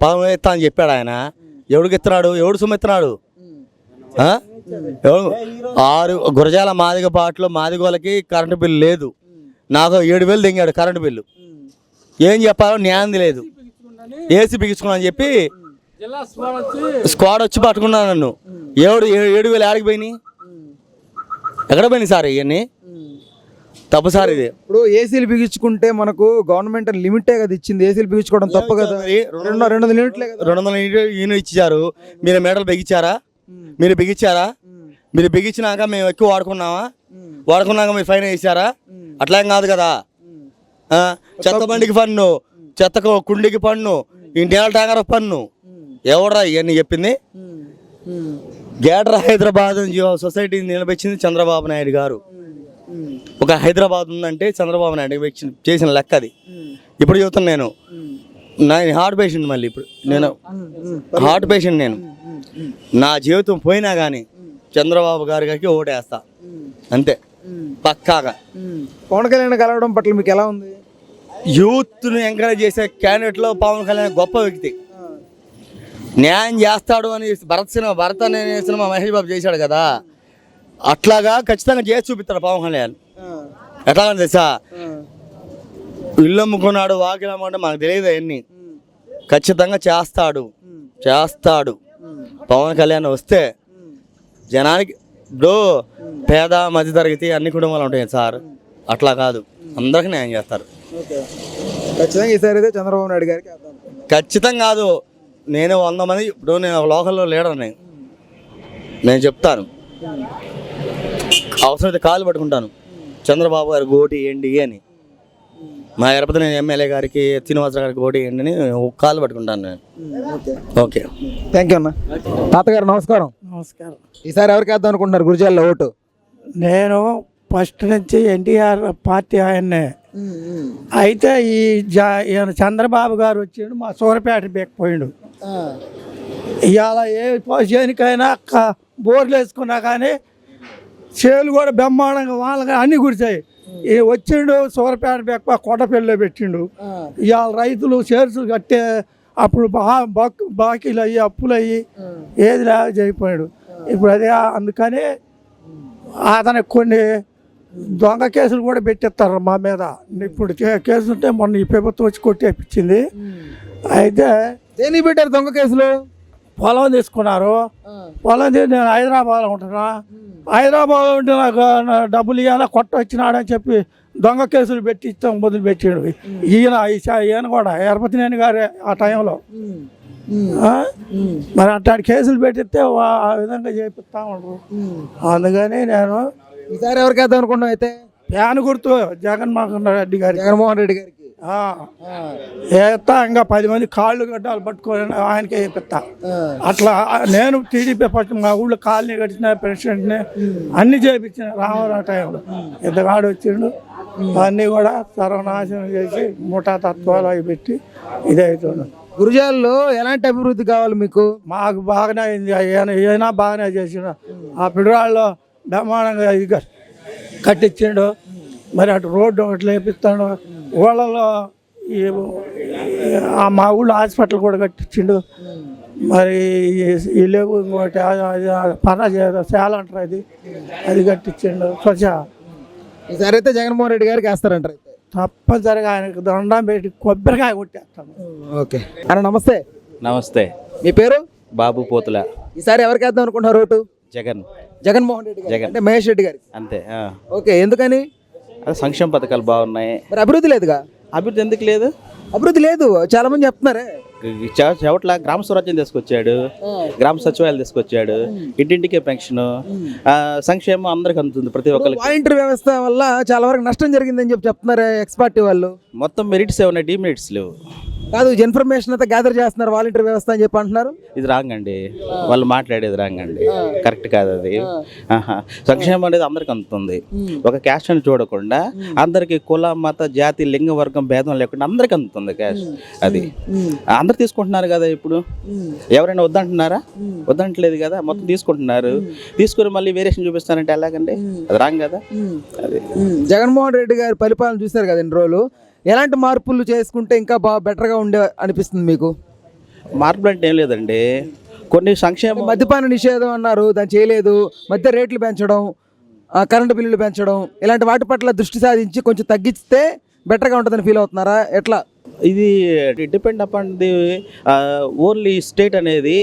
13,000 ఇస్తా అని చెప్పాడు ఆయన. ఎవడికి ఇస్తున్నాడు? ఎవడు సొమ్ము ఇస్తున్నాడు? గురజాల మాదిగ పాటలో మాదిగోళ్ళకి కరెంటు బిల్లు లేదు. నాకు 7,000 దింగాడు కరెంటు బిల్లు. ఏం చెప్పాలో న్యాయం లేదు. ఏసీ బిగించుకున్నా అని చెప్పి స్క్వాడ్ వచ్చి పట్టుకున్నాను నన్ను. 7,000 ఆడికి పోయినాయి, ఎక్కడ పోయినాయి సార్? ఇవన్నీ తప్పు సార్. ఇది ఇప్పుడు ఏసీలు బిగించుకుంటే మనకు గవర్నమెంట్ లిమిటే కదా ఇచ్చింది. ఏసీలు బిగించుకోవడం తప్పు కదా. 200 యూనిట్లే కదా. 200 యూనిట్ ఇచ్చారు. మీరు మీటర్లు బిగించారా? మీరు బిగించినాక మేము ఎక్కువ వాడుకున్నాక మీరు ఫైన్ వేసారా? అట్లా ఏం కాదు కదా. చెత్త బండికి పన్ను, చెత్త కుండికి పన్ను, ఇంటి ట్యాంకర్ పన్ను. ఎవడరా ఇవన్నీ చెప్పింది? గ్రేటర్ హైదరాబాద్ సొసైటీని నిలబెచ్చింది చంద్రబాబు నాయుడు గారు. ఒక హైదరాబాద్ ఉందంటే చంద్రబాబు నాయుడు చేసిన లెక్క అది. ఇప్పుడు చెబుతాను నేను హార్ట్ పేషెంట్. మళ్ళీ ఇప్పుడు నేను హార్ట్ పేషెంట్. నేను నా జీవితం పోయినా కానీ చంద్రబాబు గారికి ఓటేస్తా అంతే, పక్కాగా. పవన్ కళ్యాణ్ కలవడం పట్ల మీకు ఎలా ఉంది? యూత్ను ఎంకరేజ్ చేసే క్యాండిడేట్లో పవన్ కళ్యాణ్ గొప్ప వ్యక్తి. న్యాయం చేస్తాడు అని భరత్ అనే సినిమా మహేష్ బాబు చేశాడు కదా, అట్లాగా ఖచ్చితంగా చేసి చూపిస్తాడు పవన్ కళ్యాణ్. ఎట్లా తెలుసా, ఇల్లు అమ్ముకున్నాడు వాకిలు అమ్ముకుంటే మాకు తెలియదు అవన్నీ. ఖచ్చితంగా చేస్తాడు. పవన్ కళ్యాణ్ వస్తే జనానికి ఇప్పుడు పేద మధ్యతరగతి అన్ని కుటుంబాలు ఉంటాయి సార్, అట్లా కాదు, అందరికీ న్యాయం చేస్తారు. ఖచ్చితంగా ఈసారి అయితే చంద్రబాబు నాయుడు గారికి వేద్దాం. ఖచ్చితంగా కాదు, నేను 100 మంది, ఇప్పుడు నేను ఒక లోకల్లో లీడర్ని, నేను చెప్తాను, అవసరమైతే కాలు పట్టుకుంటాను, చంద్రబాబు గారికి ఓటు వేయండి అని. మా ఎరపతి నేను ఎమ్మెల్యే గారికి శ్రీనివాసరావు గారికి ఓటు వేయండి అని కాలు పట్టుకుంటాను నేను. ఓకే, థ్యాంక్ యూ అన్న. తాతగారు నమస్కారం. నమస్కారం. ఈసారి ఎవరికి వేద్దాం అనుకుంటున్నారు గురిజాల్లో ఓటు? నేను ఫస్ట్ నుంచి ఎన్టీఆర్ పార్టీ ఆయన్నే. అయితే ఈయన చంద్రబాబు గారు వచ్చిండు, మా సూరపేట బెక్కిపోయిండు. ఇవాళ ఏ చేనికైనా బోర్లు వేసుకున్నా కానీ చేలు కూడా బ్రహ్మాండంగా వాళ్ళకి అన్ని గురిచాయి. వచ్చిండు సూరపేట బెక్క కొట్టపల్లిలో పెట్టిండు. ఇవాళ రైతులు షేర్స్ కట్టే అప్పుడు బాకీలు అయ్యి అప్పులు అయ్యి ఏది లేక చేయిపోయాడు. ఇప్పుడు అదే అందుకని అతనికి కొన్ని దొంగ కేసులు కూడా పెట్టిస్తారు మా మీద. ఇప్పుడు కేసు ఉంటే మొన్న ఈ ప్రభుత్వం వచ్చి కొట్టేపించింది. అయితే దేనికి పెట్టారు దొంగ కేసులు? పొలం తీసుకున్నారు. పొలం తీసి నేను హైదరాబాద్లో ఉంటున్నా. హైదరాబాద్లో ఉంటే నాకు డబ్బులు ఇవ్వాలా కొట్ట వచ్చినాడని చెప్పి దొంగ కేసులు పెట్టి ఇస్తాం మొదలు పెట్టాడు. ఈయన కూడా ఎరపతినేని గారే ఆ టైంలో. మరి అట్లాంటి కేసులు పెట్టిస్తే ఆ విధంగా చేపిస్తా ఉండరు. అందుకని నేను ఈసారి ఎవరికి వేద్దాం అనుకున్నాం? అయితే ఫ్యాన్ గుర్తు జగన్మోహన్ రెడ్డి గారికి. జగన్మోహన్ రెడ్డి గారికి వేస్తా. ఇంకా 10 మంది కాళ్ళు గడ్డాలు పట్టుకొని ఆయనకే వేపిస్తా. అట్లా నేను టీడీపీ ఫస్ట్ మా ఊళ్ళో కాలనీ కట్టిన, ప్రెసిడెంట్ని అన్ని చేయించిన రామారావు టైంలో. ఇంతగాడు వచ్చిండు, అన్నీ కూడా సర్వనాశనం చేసి ముఠా తత్వాలు అవి పెట్టి ఇదవుతున్నాడు. గురిజాల్లో ఎలాంటి అభివృద్ధి కావాలి మీకు? మాకు బాగానే అయింది. అయినా బాగానే చేసిండు. ఆ పిల్లవాళ్ళు బ్రహ్మాండంగా ఇది కట్టించిండు. మరి అటు రోడ్డు ఒకటి లేపిస్తాడు. ఊళ్ళలో మా ఊళ్ళో హాస్పిటల్ కూడా కట్టించిండు. మరి ఈ లేవు ఇంకోటి శాల అంటారు, అది కట్టించిండు. స్వచ్ఛ ఈసారి అయితే జగన్మోహన్ రెడ్డి గారికి వేస్తారంటారు? తప్పనిసరిగా ఆయనకు దండం పెట్టి కొబ్బరికాయ కొట్టేస్తాను. ఓకే అన్న, నమస్తే. నమస్తే. మీ పేరు? బాబు పోతుల. ఈసారి ఎవరికి వేద్దాం అనుకుంటున్నారు ఓటు? జగన్మోహన్ రెడ్డి గారు అంటే మహేష్ రెడ్డి గారు అంతే. ఓకే, ఎందుకని? అదే సంక్షేమ పథకాలు బాగున్నాయి. మరి అభివృద్ధి లేదుగా? అభివృద్ధి ఎందుకు లేదు? అభివృద్ధి లేదు చాలా మంది చెప్తున్నారే. చెవట్ల గ్రామ స్వరాజ్యం తీసుకొచ్చాడు, గ్రామ సచివాలయాలు తీసుకొచ్చాడు, ఇంటింటికే పెన్షన్, సంక్షేమం అందరికి అందుతుంది ప్రతి ఒక్కరికి. వాలంటీర్ వ్యవస్థ వల్ల చాలా వరకు నష్టం జరిగిందని చెప్తున్నారు ఎక్స్ పార్టీ వాళ్ళు. మొత్తం మెరిట్స్ ఏమన్నా డిమెరిట్స్ లేవు. కాదు, ఇన్ఫర్మేషన్ అంతా గ్యాదర్ చేస్తున్నారు వాలంటీర్ వ్యవస్థ అని చెప్పి అంటున్నారు. ఇది రాంగ్ అండి, వాళ్ళు మాట్లాడేది రాంగ్ అండి, కరెక్ట్ కాదు అది. సంక్షేమం అనేది అందరికి అందుతుంది. ఒక క్యాస్ట్ అని చూడకుండా అందరికి కుల మత జాతి లింగ వర్గం భేదం లేకుండా అందరికి అందుతుంది క్యాస్ట్. అది అందరు తీసుకుంటున్నారు కదా. ఇప్పుడు ఎవరైనా వద్దంటున్నారా? వద్దంటలేదు కదా, మొత్తం తీసుకుంటున్నారు. తీసుకుని మళ్ళీ వేరియేషన్ చూపిస్తారంటే ఎలాగండి? అది రాంగ్ కదా. అది జగన్మోహన్ రెడ్డి గారి పరిపాలన చూశారు కదా ఇన్ని రోజులు, ఎలాంటి మార్పులు చేసుకుంటే ఇంకా బాగా బెటర్గా ఉండే అనిపిస్తుంది మీకు? మార్పులు అంటే ఏం లేదండి, కొన్ని సంక్షేమ మద్యపాన నిషేధం అన్నారు, దాన్ని చేయలేదు. మధ్య రేట్లు పెంచడం, కరెంటు బిల్లులు పెంచడం, ఇలాంటి వాటి పట్ల దృష్టి సాధించి కొంచెం తగ్గిస్తే బెటర్గా ఉంటుందని ఫీల్ అవుతున్నారా? ఎట్లా? ఇది depend upon the only state అనేది.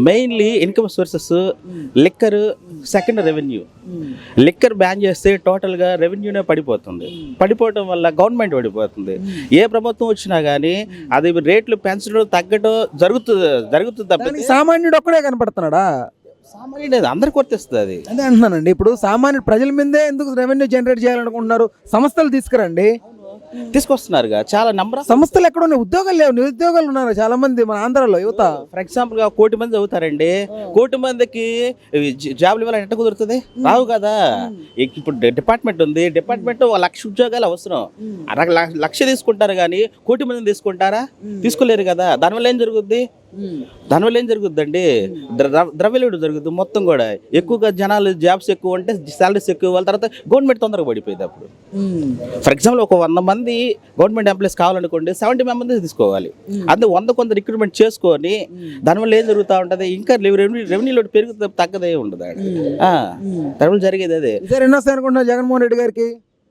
Mainly income sources liquor, second revenue. Liquor ban చేస్తే టోటల్గా రెవెన్యూనే పడిపోతుంది. పడిపోవడం వల్ల గవర్నమెంట్ పడిపోతుంది. ఏ ప్రభుత్వం వచ్చినా కానీ అది రేట్లు పెంచడం తగ్గడం జరుగుతుంది తప్ప సామాన్యుడు ఒక్కడే కనపడుతున్నాడా? సామాన్యుడు అందరికి వర్తిస్తుంది. అది అదే అంటున్నానండి. ఇప్పుడు సామాన్యుడు ప్రజల మీదే ఎందుకు రెవెన్యూ జనరేట్ చేయాలనుకుంటున్నారు? సంస్థలు తీసుకురండి. తీసుకొస్తున్నారుగా చాలా నెంబర్ ఆఫ్ సంస్థలు ఎక్కడ ఉన్నాయి? ఉద్యోగాలు లేవు, నిరుద్యోగాలు ఉన్నారు చాలా మంది మన ఆంధ్రాలో యువత. ఫర్ ఎగ్జాంపుల్ గా 1 కోటి మంది చదువుతారండి. 1 కోటి మందికి జాబ్లు ఇవ్వాలని ఎట్ట కుదురుతుంది? రావు కదా. ఇప్పుడు డిపార్ట్మెంట్ ఉంది, డిపార్ట్మెంట్ 1,00,000 ఉద్యోగాలు అవసరం. 1,00,000 తీసుకుంటారు కానీ 1 కోటి మందిని తీసుకుంటారా? తీసుకోలేరు కదా. దానివల్ల ఏం జరుగుద్ది? అండి, ద్రవ్యలోడు జరుగుతుంది మొత్తం కూడా. ఎక్కువగా జనాలు జాబ్స్ ఎక్కువ ఉంటే సాలరీస్ ఎక్కువ, వాళ్ళ తర్వాత గవర్నమెంట్ తొందరగా పడిపోయింది. అప్పుడు ఫర్ ఎగ్జాంపుల్ ఒక 100 మంది గవర్నమెంట్ ఎంప్లాయీస్ కావాలనుకోండి, 70 మెంబర్స్ తీసుకోవాలి. అందులో 100 కొంత రిక్రూట్మెంట్ చేసుకొని దానివల్ల ఏం జరుగుతూ ఉంటుంది? ఇంకా రెవెన్యూ లోడ్ పెరుగుతుంది, తగ్గదే ఉండదు. దానివల్ల జరిగేది అదే. ఎన్ని వస్తాయి అనుకుంటున్నారు జగన్మోహన్ రెడ్డి గారికి?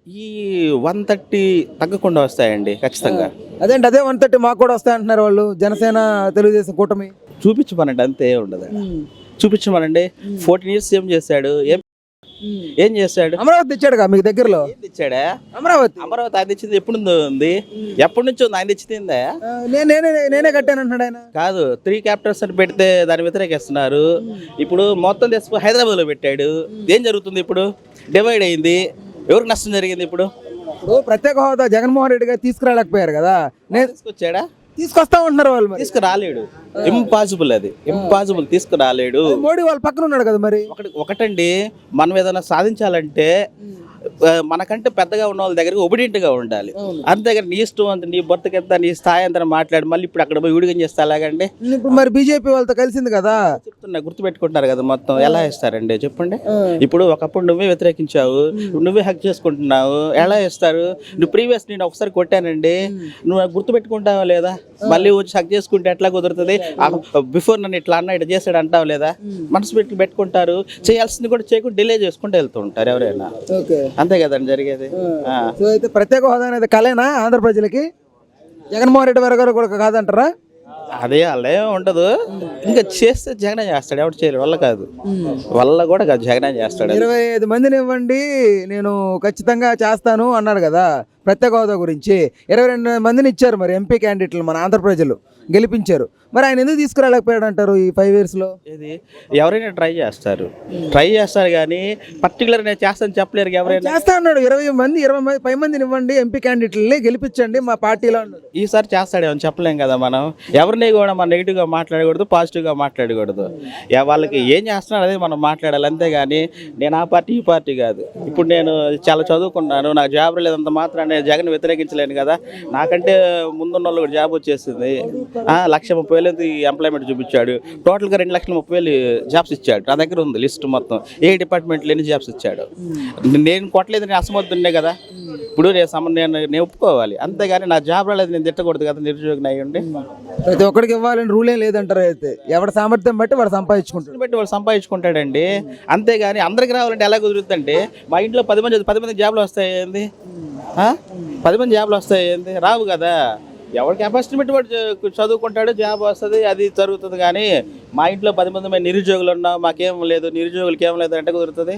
ఈ 130 తగ్గకుండా వస్తాయండి ఖచ్చితంగా. అదేంటి అదే 130 మాకు కూడా వస్తాయి అంటున్నారు వాళ్ళు, జనసేన తెలుగుదేశం కూటమి. చూపించమనండి, అంతే ఉండదు. చూపించమనండి. 14 years ఏం చేశాడు, ఏం చేశాడు? అమరావతి తెచ్చాడుగా మీకు దగ్గరలో. ఏం తెచ్చాడా? అమరావతి ఆయన తెచ్చింది ఎప్పుడు ఉంది? ఎప్పటి నుంచి ఉంది ఆయన తెచ్చిందా? నేనే కట్టాను అంటున్నాడు ఆయన. కాదు, 3 capitals అని పెడితే దాన్ని వ్యతిరేకిస్తున్నారు. ఇప్పుడు మొత్తం తీసుకు హైదరాబాద్ లో పెట్టాడు. ఏం జరుగుతుంది ఇప్పుడు? డివైడ్ అయింది. ఎవరికి నష్టం జరిగింది ఇప్పుడు? ఇప్పుడు ప్రత్యేక హోదా జగన్మోహన్ రెడ్డి గారు తీసుకురాలేకపోయారు కదా, నేను తీసుకొచ్చాడా? తీసుకొస్తా ఉంటున్నారు వాళ్ళు. మరి తీసుకురాలేడు, ఇంపాసిబుల్, అది ఇంపాసిబుల్, తీసుకురాలేడు. మోడీ వాళ్ళ పక్కన ఉన్నాడు కదా. మరి ఒకటండి, మనం ఏదైనా సాధించాలంటే మనకంటే పెద్దగా ఉన్న వాళ్ళ దగ్గర ఒబిడియంట్గా ఉండాలి. అంతేగాని నీ ఇష్టం అంత, నీ బతుకెంత, నీ స్థాయి అంతా మాట్లాడి మళ్ళీ ఇప్పుడు అక్కడ పోయి విడిగం చేస్తే అలాగండి. ఇప్పుడు మరి బీజేపీ వాళ్ళతో కలిసింది కదా. చెప్తున్నా, గుర్తుపెట్టుకుంటున్నారు కదా మొత్తం. ఎలా ఇస్తారండి చెప్పండి? ఇప్పుడు ఒకప్పుడు నువ్వే వ్యతిరేకించావు, నువ్వే హక్ చేసుకుంటున్నావు, ఎలా ఇస్తారు? నువ్వు ప్రీవియస్ నేను ఒకసారి కొట్టానండి, నువ్వు గుర్తుపెట్టుకుంటావా లేదా? మళ్ళీ వచ్చి హక్ చేసుకుంటే ఎట్లా కుదురుతుంది? బిఫోర్ నన్ను ఇట్లా అన్న ఇట్లా చేసాడు అంటావు లేదా? మనసు పెట్టుకుంటారు, చేయాల్సింది కూడా చేయకుండా డిలే చేసుకుంటూ వెళ్తూ ఉంటారు ఎవరైనా. అంతే కదండి జరిగేది. సో అయితే ప్రత్యేక హోదా అనేది కలేనా ఆంధ్ర ప్రజలకి? జగన్మోహన్ రెడ్డి గారు కూడా కాదంటారా? అదే అలా ఉండదు. ఇంకా చేస్తే జగనే చేస్తాడు, ఎవరు చేయలేడు. వల్ల కాదు, వల్ల కూడా కాదు, జగనే చేస్తాడు. 25 మందిని ఇవ్వండి నేను ఖచ్చితంగా చేస్తాను అన్నాడు కదా ప్రత్యేక హోదా గురించి. 22 మందిని ఇచ్చారు మరి ఎంపీ క్యాండిడేట్లు మన ఆంధ్ర ప్రజలు గెలిపించారు. మరి ఆయన ఎందుకు తీసుకురాలేకపోయాడు అంటారు ఈ 5 years లో? ఇది ఎవరైనా ట్రై చేస్తారు కానీ పర్టికులర్ నేను చేస్తాను చెప్పలేరు. ఎవరైనా చేస్తా అన్నాడు. 20 మందిని ఇవ్వండి ఎంపీ క్యాండిడేట్లని గెలిపించండి మా పార్టీలో అన్నాడు. ఈసారి చేస్తాడేమో చెప్పలేం కదా మనం. ఎవరిని కూడా మనం నెగిటివ్గా మాట్లాడకూడదు, పాజిటివ్గా మాట్లాడకూడదు. వాళ్ళకి ఏం చేస్తున్నాడు అనేది మనం మాట్లాడాలి, అంతేగాని నేను ఆ పార్టీ ఈ పార్టీ కాదు. ఇప్పుడు నేను చాలా చదువుకున్నాను, నాకు జాబ్ లేదంత మాత్రం నేను జగన్ వ్యతిరేకించలేను కదా. నాకంటే ముందున్న వాళ్ళు కూడా జాబ్ వచ్చేసింది. 1,30,000 ఎంప్లాయ్మెంట్ చూపించాడు. టోటల్గా 2,30,000 జాబ్స్ ఇచ్చాడు. నా దగ్గర ఉంది లిస్ట్ మొత్తం, ఏ డిపార్ట్మెంట్లో ఎన్ని జాబ్స్ ఇచ్చాడు. నేను కొట్టలేదు, నేను అసమర్థున్నే కదా. ఇప్పుడు నేను ఒప్పుకోవాలి, అంతేగాని నా జాబ్ రాలేదు నేను తిట్టకూడదు కదా. నిరుద్యోగిని అయ్యండి ప్రతి ఒక్కడికి ఇవ్వాలని రూల్ ఏం లేదంటారు. అయితే ఎవరి సామర్థ్యం బట్టి వాడు సంపాదించుకుంటాడండి. అంతేగాని అందరికి రావాలంటే ఎలా కుదురుతుందంటే, మా ఇంట్లో 10 మంది జాబ్లు వస్తాయండి, 10 మంది జాబ్లు వస్తాయండి, రావు కదా. ఎవరి కెపాసిటీ బట్టి వాడు చదువుకుంటాడు, జాబ్ వస్తుంది, అది జరుగుతుంది. కానీ మా ఇంట్లో 10 మంది నిరుద్యోగులు ఉన్నాం, మాకేం లేదు, నిరుద్యోగులకి ఏం లేదు అంటే కుదురుతుంది.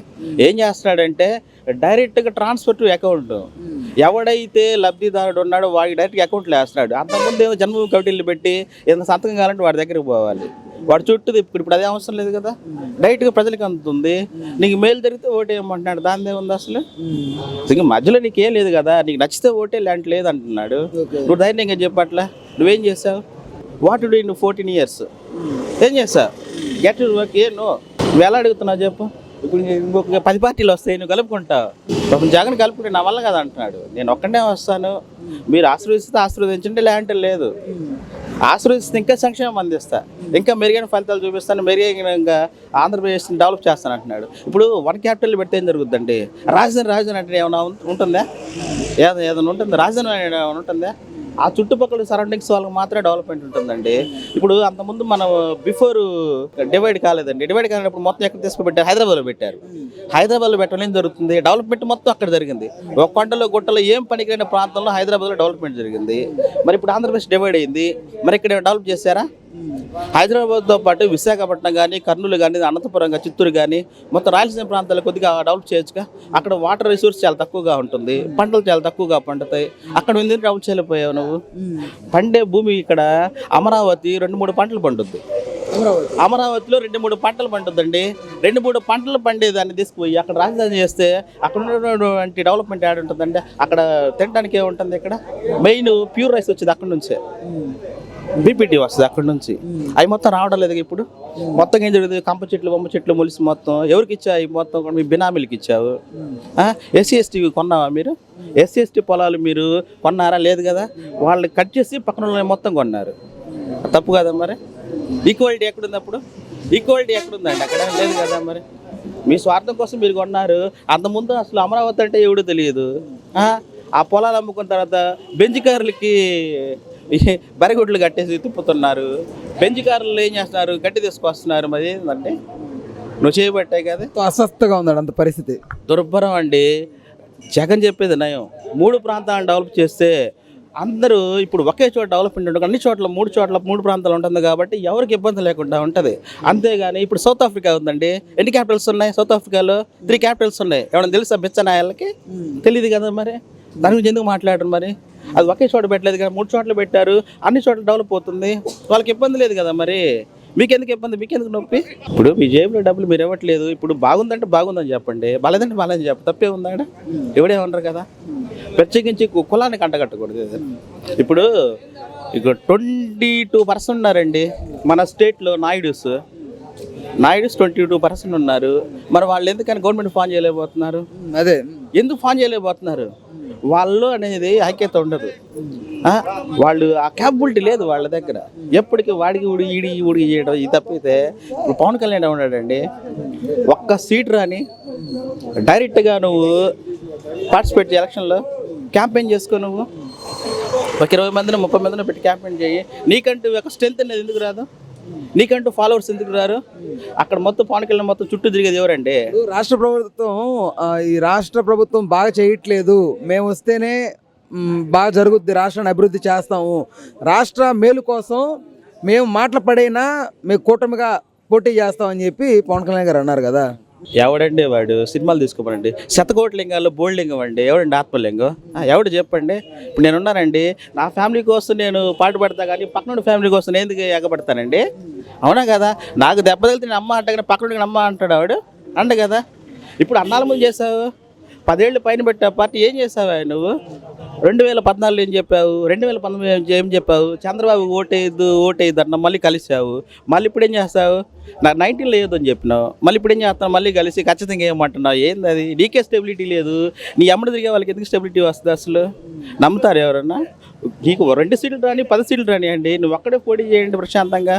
ఏం చేస్తున్నాడంటే డైరెక్ట్గా ట్రాన్స్ఫర్ టు అకౌంట్. ఎవడైతే లబ్ధిదారుడు ఉన్నాడో వాడికి డైరెక్ట్గా అకౌంట్లో వేస్తున్నాడు. అంతకుముందు ఏమో జన్మభూమి కమిటీలు పెట్టి ఏదైనా సంతకం కావాలంటే వాడి దగ్గరికి పోవాలి, వాడు చుట్టూ ఇప్పుడు అదే అవసరం లేదు కదా. డైరెక్ట్గా ప్రజలకు అందుతుంది. నీకు మేలు జరిగితే ఓటు వేయమంటున్నాడు, దాని ఏముంది అసలు? ఇంకా మధ్యలో నీకేం లేదు కదా, నీకు నచ్చితే ఓటే లాంటి లేదు అంటున్నాడు. నువ్వు ధైర్యంగా చెప్పట్లా, నువ్వేం చేసావు? వాట్ డు నువ్వు 14 years ఏం చేసావు? Get work. నువ్వు ఎలా అడుగుతున్నావు చెప్పు? ఇప్పుడు ఇంకొక 10 పార్టీలు వస్తాయి, నువ్వు కలుపుకుంటావు. పాపం జగన్ కలుపుకుంటే నా వల్ల కదా అంటున్నాడు. నేను ఒక్కడే వస్తాను, మీరు ఆశీర్వదిస్తే ఆశీర్వదించండి, లేదంటే లేదు. ఆశీర్వదిస్తే ఇంకా సంక్షేమం అందిస్తా, ఇంకా మెరుగైన ఫలితాలు చూపిస్తాను, మెరుగైన ఆంధ్రప్రదేశ్ని డెవలప్ చేస్తాను అంటున్నాడు. ఇప్పుడు 1 capital పెడితే ఏం జరుగుతుందండి? రాజధాని అంటే ఏమైనా ఉంటుందా? ఏదైనా ఉంటుంది? రాజధాని ఏమైనా ఉంటుందా? ఆ చుట్టుపక్కల సరౌండింగ్స్ వాళ్ళకి మాత్రమే డెవలప్మెంట్ ఉంటుందండి. ఇప్పుడు అంతకుముందు మనం బిఫోర్ డివైడ్ కాలేదండి. డివైడ్ కాలేనప్పుడు మొత్తం ఎక్కడ తీసుకుపెట్టారు? హైదరాబాద్లో పెట్టారు. హైదరాబాద్లో పెట్టడం ఏం జరుగుతుంది? డెవలప్మెంట్ మొత్తం అక్కడ జరిగింది. ఒక కొండలో గుట్టలో ఏం పనికిరైన ప్రాంతంలో హైదరాబాద్లో డెవలప్మెంట్ జరిగింది. మరి ఇప్పుడు ఆంధ్రప్రదేశ్ డివైడ్ అయింది, మరి ఇక్కడ డెవలప్ చేశారా? హైదరాబాద్తో పాటు విశాఖపట్నం కానీ, కర్నూలు కానీ, అనంతపురం కానీ, చిత్తూరు కానీ, మొత్తం రాయలసీమ ప్రాంతాలు కొద్దిగా డెవలప్ చేయొచ్చుగా. అక్కడ వాటర్ రిసోర్స్ చాలా తక్కువగా ఉంటుంది, పంటలు చాలా తక్కువగా పండుతాయి. అక్కడ ఎందుకు డెవలప్ చేయలేకపోయావు నువ్వు? పండే భూమి ఇక్కడ అమరావతి 2-3 పంటలు పండుద్ది. అమరావతిలో 2-3 పంటలు పండుద్దండి. 2-3 పంటలు పండేదాన్ని తీసుకుపోయి అక్కడ రాజధాని చేస్తే అక్కడ ఉన్నటువంటి డెవలప్మెంట్ యాడ్ ఉంటుందండి. అక్కడ తినడానికి ఏముంటుంది? ఇక్కడ మెయిన్ ప్యూర్ రైస్ వచ్చేది అక్కడ నుంచే, బీపీటీ వస్తుంది అక్కడ నుంచి. అవి మొత్తం రావడం లేదు ఇప్పుడు. మొత్తం ఏం జరుగుతుంది? కంప చెట్లు, బొమ్మ చెట్లు మొలిసి మొత్తం ఎవరికి ఇచ్చావు? మొత్తం మీ బినామీలకి ఇచ్చావు. SC/ST కొన్నావా మీరు? SC/ST పొలాలు మీరు కొన్నారా? లేదు కదా. వాళ్ళు కట్ చేసి పక్కన మొత్తం కొన్నారు. తప్పు కదా మరి? ఈక్వాలిటీ ఎక్కడుంది అప్పుడు? ఈక్వాలిటీ ఎక్కడుందండి? అక్కడ లేదు కదా. మరి మీ స్వార్థం కోసం మీరు కొన్నారు. అంతకుముందు అసలు అమరావతి అంటే ఎవడో తెలియదు. ఆ పొలాలు అమ్ముకున్న తర్వాత బెంజికారులకి బరిగొడ్లు కట్టేసి తిప్పుతున్నారు. బెంజికారులు ఏం చేస్తున్నారు? గట్టి తీసుకొస్తున్నారు. మరి ఏంటంటే నువ్వు చేయబట్టాయి కదా. అస్వస్థగా ఉన్నాడు అంత పరిస్థితి. దుర్భరం అండి. జగన్ చెప్పేది నయం. 3 ప్రాంతాలను డెవలప్ చేస్తే అందరూ ఇప్పుడు ఒకే చోట డెవలప్మెంట్ ఉండదు, అన్ని చోట్ల 3 ప్రాంతాలు ఉంటుంది కాబట్టి ఎవరికి ఇబ్బంది లేకుండా ఉంటుంది. అంతేగాని ఇప్పుడు సౌత్ ఆఫ్రికా ఉందండి, ఎన్ని క్యాపిటల్స్ ఉన్నాయి? సౌత్ ఆఫ్రికాలో 3 క్యాపిటల్స్ ఉన్నాయి. ఏమైనా తెలుసా బిచ్చనాయాలకి? తెలియదు కదా. మరి దాని గురించి ఎందుకు మాట్లాడరు? మరి అది ఒకే చోట పెట్టలేదు కదా, 3 చోట్ల పెట్టారు, అన్ని చోట్ల డెవలప్ అవుతుంది, వాళ్ళకి ఇబ్బంది లేదు కదా. మరి మీకెందుకు ఇబ్బంది, మీకెందుకు నొప్పి? ఇప్పుడు మీ జేబులో డబ్బులు మీరు ఇవ్వట్లేదు, ఇప్పుడు బాగుందంటే బాగుందని చెప్పండి, బాలేదంటే బాలేదని చెప్పండి, తప్పే ఉందా? ఎవడేమన్నారు కదా. ప్రత్యేకించి కులానికి అంటగట్టకూడదు. ఇప్పుడు ఇక్కడ 22% ఉన్నారండి మన స్టేట్లో నాయుడుస్ 22% ఉన్నారు. మరి వాళ్ళు ఎందుకని గవర్నమెంట్ ఫామ్ చేయలేకపోతున్నారు? అదే ఎందుకు ఫామ్ చేయలేకపోతున్నారు? వాళ్ళు అనేది ఐక్యత ఉండదు, వాళ్ళు ఆ క్యాపబిలిటీ లేదు వాళ్ళ దగ్గర. ఎప్పటికీ వాడికి ఊడికి చేయడం ఇది తప్పితే. ఇప్పుడు పవన్ కళ్యాణ్ ఉన్నాడండి, ఒక్క సీట్ రాని డైరెక్ట్గా నువ్వు పార్టిసిపేట్ చేయి, ఎలక్షన్లో క్యాంపెయిన్ చేసుకో, నువ్వు ఒక 20 మందిని 30 మందిని పెట్టి క్యాంపెయిన్ చేయి. నీకంటూ ఒక స్ట్రెంత్ అనేది ఎందుకు రాదు? నీకంటూ ఫాలోవర్స్ ఎందుకు రారు? అక్కడ మొత్తం పవన్ కళ్యాణ్ మొత్తం చుట్టూ తిరిగేది ఎవరండి? ఈ రాష్ట్ర ప్రభుత్వం బాగా చేయట్లేదు, మేము వస్తేనే బాగా జరుగుద్ది, రాష్ట్రాన్ని అభివృద్ధి చేస్తాము, రాష్ట్ర మేలు కోసం మేము మాటలు పడైనా మేము కూటమిగా పోటీ చేస్తామని చెప్పి పవన్ కళ్యాణ్ గారు అన్నారు కదా. ఎవడండి వాడు? సినిమాలు తీసుకోమనండి, శతకోట్లింగాల్లో బోల్డింగం అండి, ఎవడండి ఆత్మలింగం? ఎవడు చెప్పండి. ఇప్పుడు నేను ఉన్నానండి, నా ఫ్యామిలీ కోసం నేను పాటు పడతా, కానీ పక్కన ఫ్యామిలీ కోసం నేను ఎందుకు ఎగబడతానండి? అవునా కదా. నాకు దెబ్బ తగిలితే నేను అమ్మ అంట, కానీ పక్కన అమ్మ అంటాడు ఆవిడ అంట కదా. ఇప్పుడు అన్నాల ముందు చేసావు, 10 ఏళ్ళు పైన పెట్టావు పార్టీ, ఏం చేసావా నువ్వు? 2014 ఏం చెప్పావు? 2019 ఏం చెప్పావు? చంద్రబాబు ఓటేయద్దు అన్న, మళ్ళీ కలిసావు. మళ్ళీ ఇప్పుడు ఏం చేస్తావు? నాకు 19లో వేయొద్దని చెప్పినావు, మళ్ళీ ఇప్పుడు ఏం చేస్తావు? మళ్ళీ కలిసి ఖచ్చితంగా ఏమంటున్నావు? ఏంది అది? నీకే స్టెబిలిటీ లేదు, నీ ఎమ్మడి తిరిగే వాళ్ళకి ఎందుకు స్టెబిలిటీ వస్తుంది అసలు? నమ్ముతారు ఎవరన్నా? నీకు 2 సీట్లు రాని 10 సీట్లు రానియండి, నువ్వు ఒక్కడే పోటీ చేయండి ప్రశాంతంగా.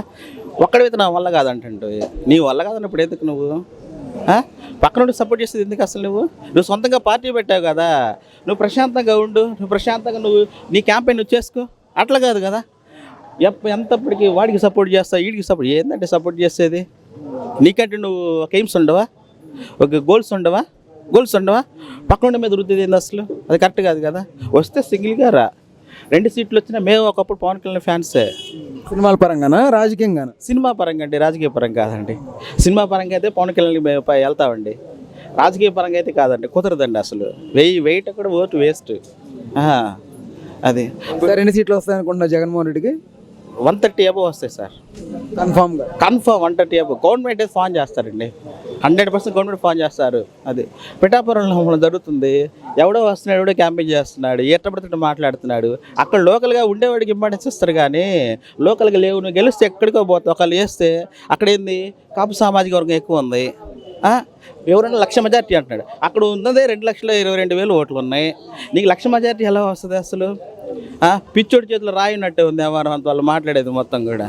ఒక్కడైతే నా వల్ల కాదంటే, నీ వల్ల కాదన్నప్పుడు ఎందుకు నువ్వు పక్కన నుండి సపోర్ట్ చేసేది ఎందుకు అసలు? నువ్వు సొంతంగా పార్టీ పెట్టావు కదా, నువ్వు ప్రశాంతంగా ఉండు, నువ్వు ప్రశాంతంగా నీ క్యాంపెయిన్ నువ్వు చేసుకో. అట్లా కాదు కదా, ఎంతప్పటికీ వాడికి సపోర్ట్ చేస్తావు, వీడికి సపోర్ట్. ఏంటంటే సపోర్ట్ చేసేది? నీకంటే నువ్వు ఒక ఎయిమ్స్ ఉండవా, ఒక గోల్స్ ఉండవా పక్కన మీద వృద్ధి ఏంది అసలు? అది కరెక్ట్ కాదు కదా. వస్తే సింగిల్గా రా, 2 సీట్లు వచ్చినా మేము ఒకప్పుడు పవన్ కళ్యాణ్ ఫ్యాన్సే. సినిమాల పరంగానా, రాజకీయంగానా? సినిమా పరంగా అండి, రాజకీయ పరంగా కాదండి. సినిమా పరంగా అయితే పవన్ కళ్యాణ్ వెళ్తామండి, రాజకీయ పరంగా అయితే కాదండి, కుదరదండి అసలు. వెయిట్ అక్కడ ఓటు వేస్ట్. అది సార్, ఎన్ని సీట్లు వస్తాయి అనుకుంటున్నా జగన్మోహన్ రెడ్డికి? 130 అబవ్ వస్తాయి సార్, కన్ఫర్మ్ 130 అబవ్. గవర్నమెంట్ అయితే ఫామ్ చేస్తారండి, 100% గవర్నమెంట్ ఫామ్ చేస్తారు. అది పిఠాపురంలో జరుగుతుంది. ఎవడో వస్తున్నాడు, ఎవడో క్యాంపెయిన్ చేస్తున్నాడు, ఎట్టబడితే మాట్లాడుతున్నాడు. అక్కడ లోకల్గా ఉండేవాడికి ఇంపార్టెన్స్ ఇస్తారు, కానీ లోకల్గా లేవు. నువ్వు గెలిస్తే ఎక్కడికో పోతావు. ఒకళ్ళు వేస్తే అక్కడ ఏంది, కాపు సామాజిక వర్గం ఎక్కువ ఉంది, ఎవరైనా 1,00,000 మెజార్టీ అంటున్నాడు. అక్కడ ఉన్నదే 2,22,000 ఓట్లు ఉన్నాయి. నీకు 1,00,000 మెజార్టీ ఎలా వస్తుంది అసలు? పిచ్చోడి చేతిలో రాయినట్టే ఉంది వ్యవహారం అంత, వాళ్ళు మాట్లాడేది మొత్తం కూడా.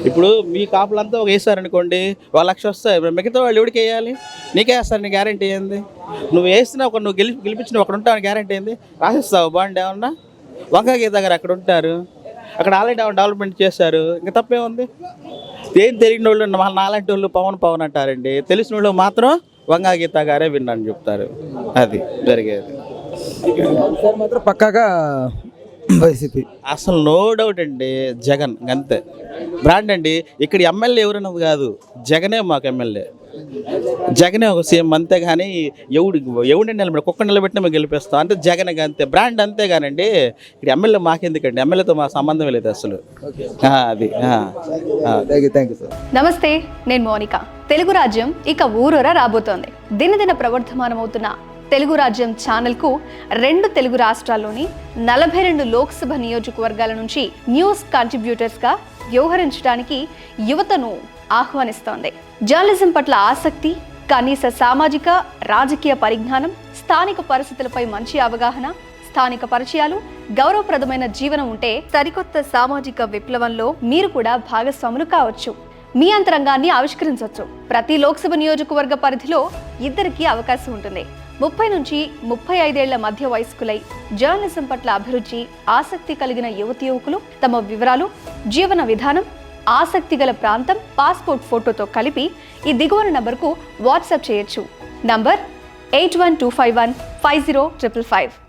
ఇప్పుడు మీ కాపులంతా ఒక వేసారనుకోండి, 1,00,000 వస్తాయి. మిగతా వాళ్ళు ఎవరికి వేయాలి? నీకే వేస్తారు, నీ గ్యారెంటీ ఏంది? నువ్వు వేసిన ఒక, నువ్వు గెలిపించిన ఒకడు ఉంటావు, గ్యారెంటీ ఏంది? రాసిస్తావు బాండ్ ఏమన్నా? వంకా గీత గారు అక్కడ ఉంటారు, అక్కడ ఆల్రెడీ డెవలప్మెంట్ చేశారు, ఇంకా తప్పే ఉంది. ఏం తెలియని వాళ్ళు నాలాంటి వాళ్ళు పవన్ అంటారండి, తెలిసిన వాళ్ళు మాత్రం వంగా గీత గారే విన్నాను చెప్తారు. అది జరిగేది. సార్ మాత్రం పక్కాగా వైసీపీ అసలు నో డౌట్ అండి. జగన్ అంతే బ్రాండ్ అండి. ఇక్కడ ఎమ్మెల్యే ఎవరన్నది కాదు, జగనే మాకు ఎమ్మెల్యే, జగనే ఒక సీఎం. అంతేగాని ఎవడిని నిలబెట్టి కుక్క నిలబెట్టినా మేము గెలిపిస్తాం అంతే. జగన్ అంతే బ్రాండ్, అంతేగానండి ఇక్కడ ఎమ్మెల్యే మాకెందుకండి, ఎమ్మెల్యేతో మా సంబంధం లేదు అసలు. అది థ్యాంక్ యూ సార్. నమస్తే, నేను మోనిక. తెలుగు రాజ్యం ఇక ఊరూరా రాబోతోంది. దినదిన ప్రవర్ధమానమవుతున్న తెలుగు రాజ్యం ఛానల్కు 2 తెలుగు రాష్ట్రాల్లోని 42 లోక్సభ నియోజకవర్గాల నుంచి న్యూస్ కంట్రిబ్యూటర్స్గా వ్యవహరించడానికి యువతను ఆహ్వానిస్తోంది. జర్నలిజం పట్ల ఆసక్తి, కనీస సామాజిక రాజకీయ పరిజ్ఞానం, స్థానిక పరిస్థితులపై మంచి అవగాహన, స్థానిక పరిచయాలు, గౌరవప్రదమైన జీవనం ఉంటే సరికొత్త సామాజిక విప్లవంలో మీరు కూడా భాగస్వాములు కావచ్చు. మీ అంతరంగాన్ని ఆవిష్కరించవచ్చు. ప్రతి లోక్సభ నియోజకవర్గ పరిధిలో 2కి అవకాశం ఉంటుంది. 30 నుంచి 35 ఏళ్ల మధ్య వయస్కులై జర్నలిజం పట్ల అభిరుచి, ఆసక్తి కలిగిన యువకులు తమ వివరాలు, జీవన విధానం, ఆసక్తి గల ప్రాంతం, పాస్పోర్ట్ ఫోటోతో కలిపి ఈ దిగువన నంబర్కు వాట్సాప్ చేయొచ్చు. నంబర్ 81251 50555.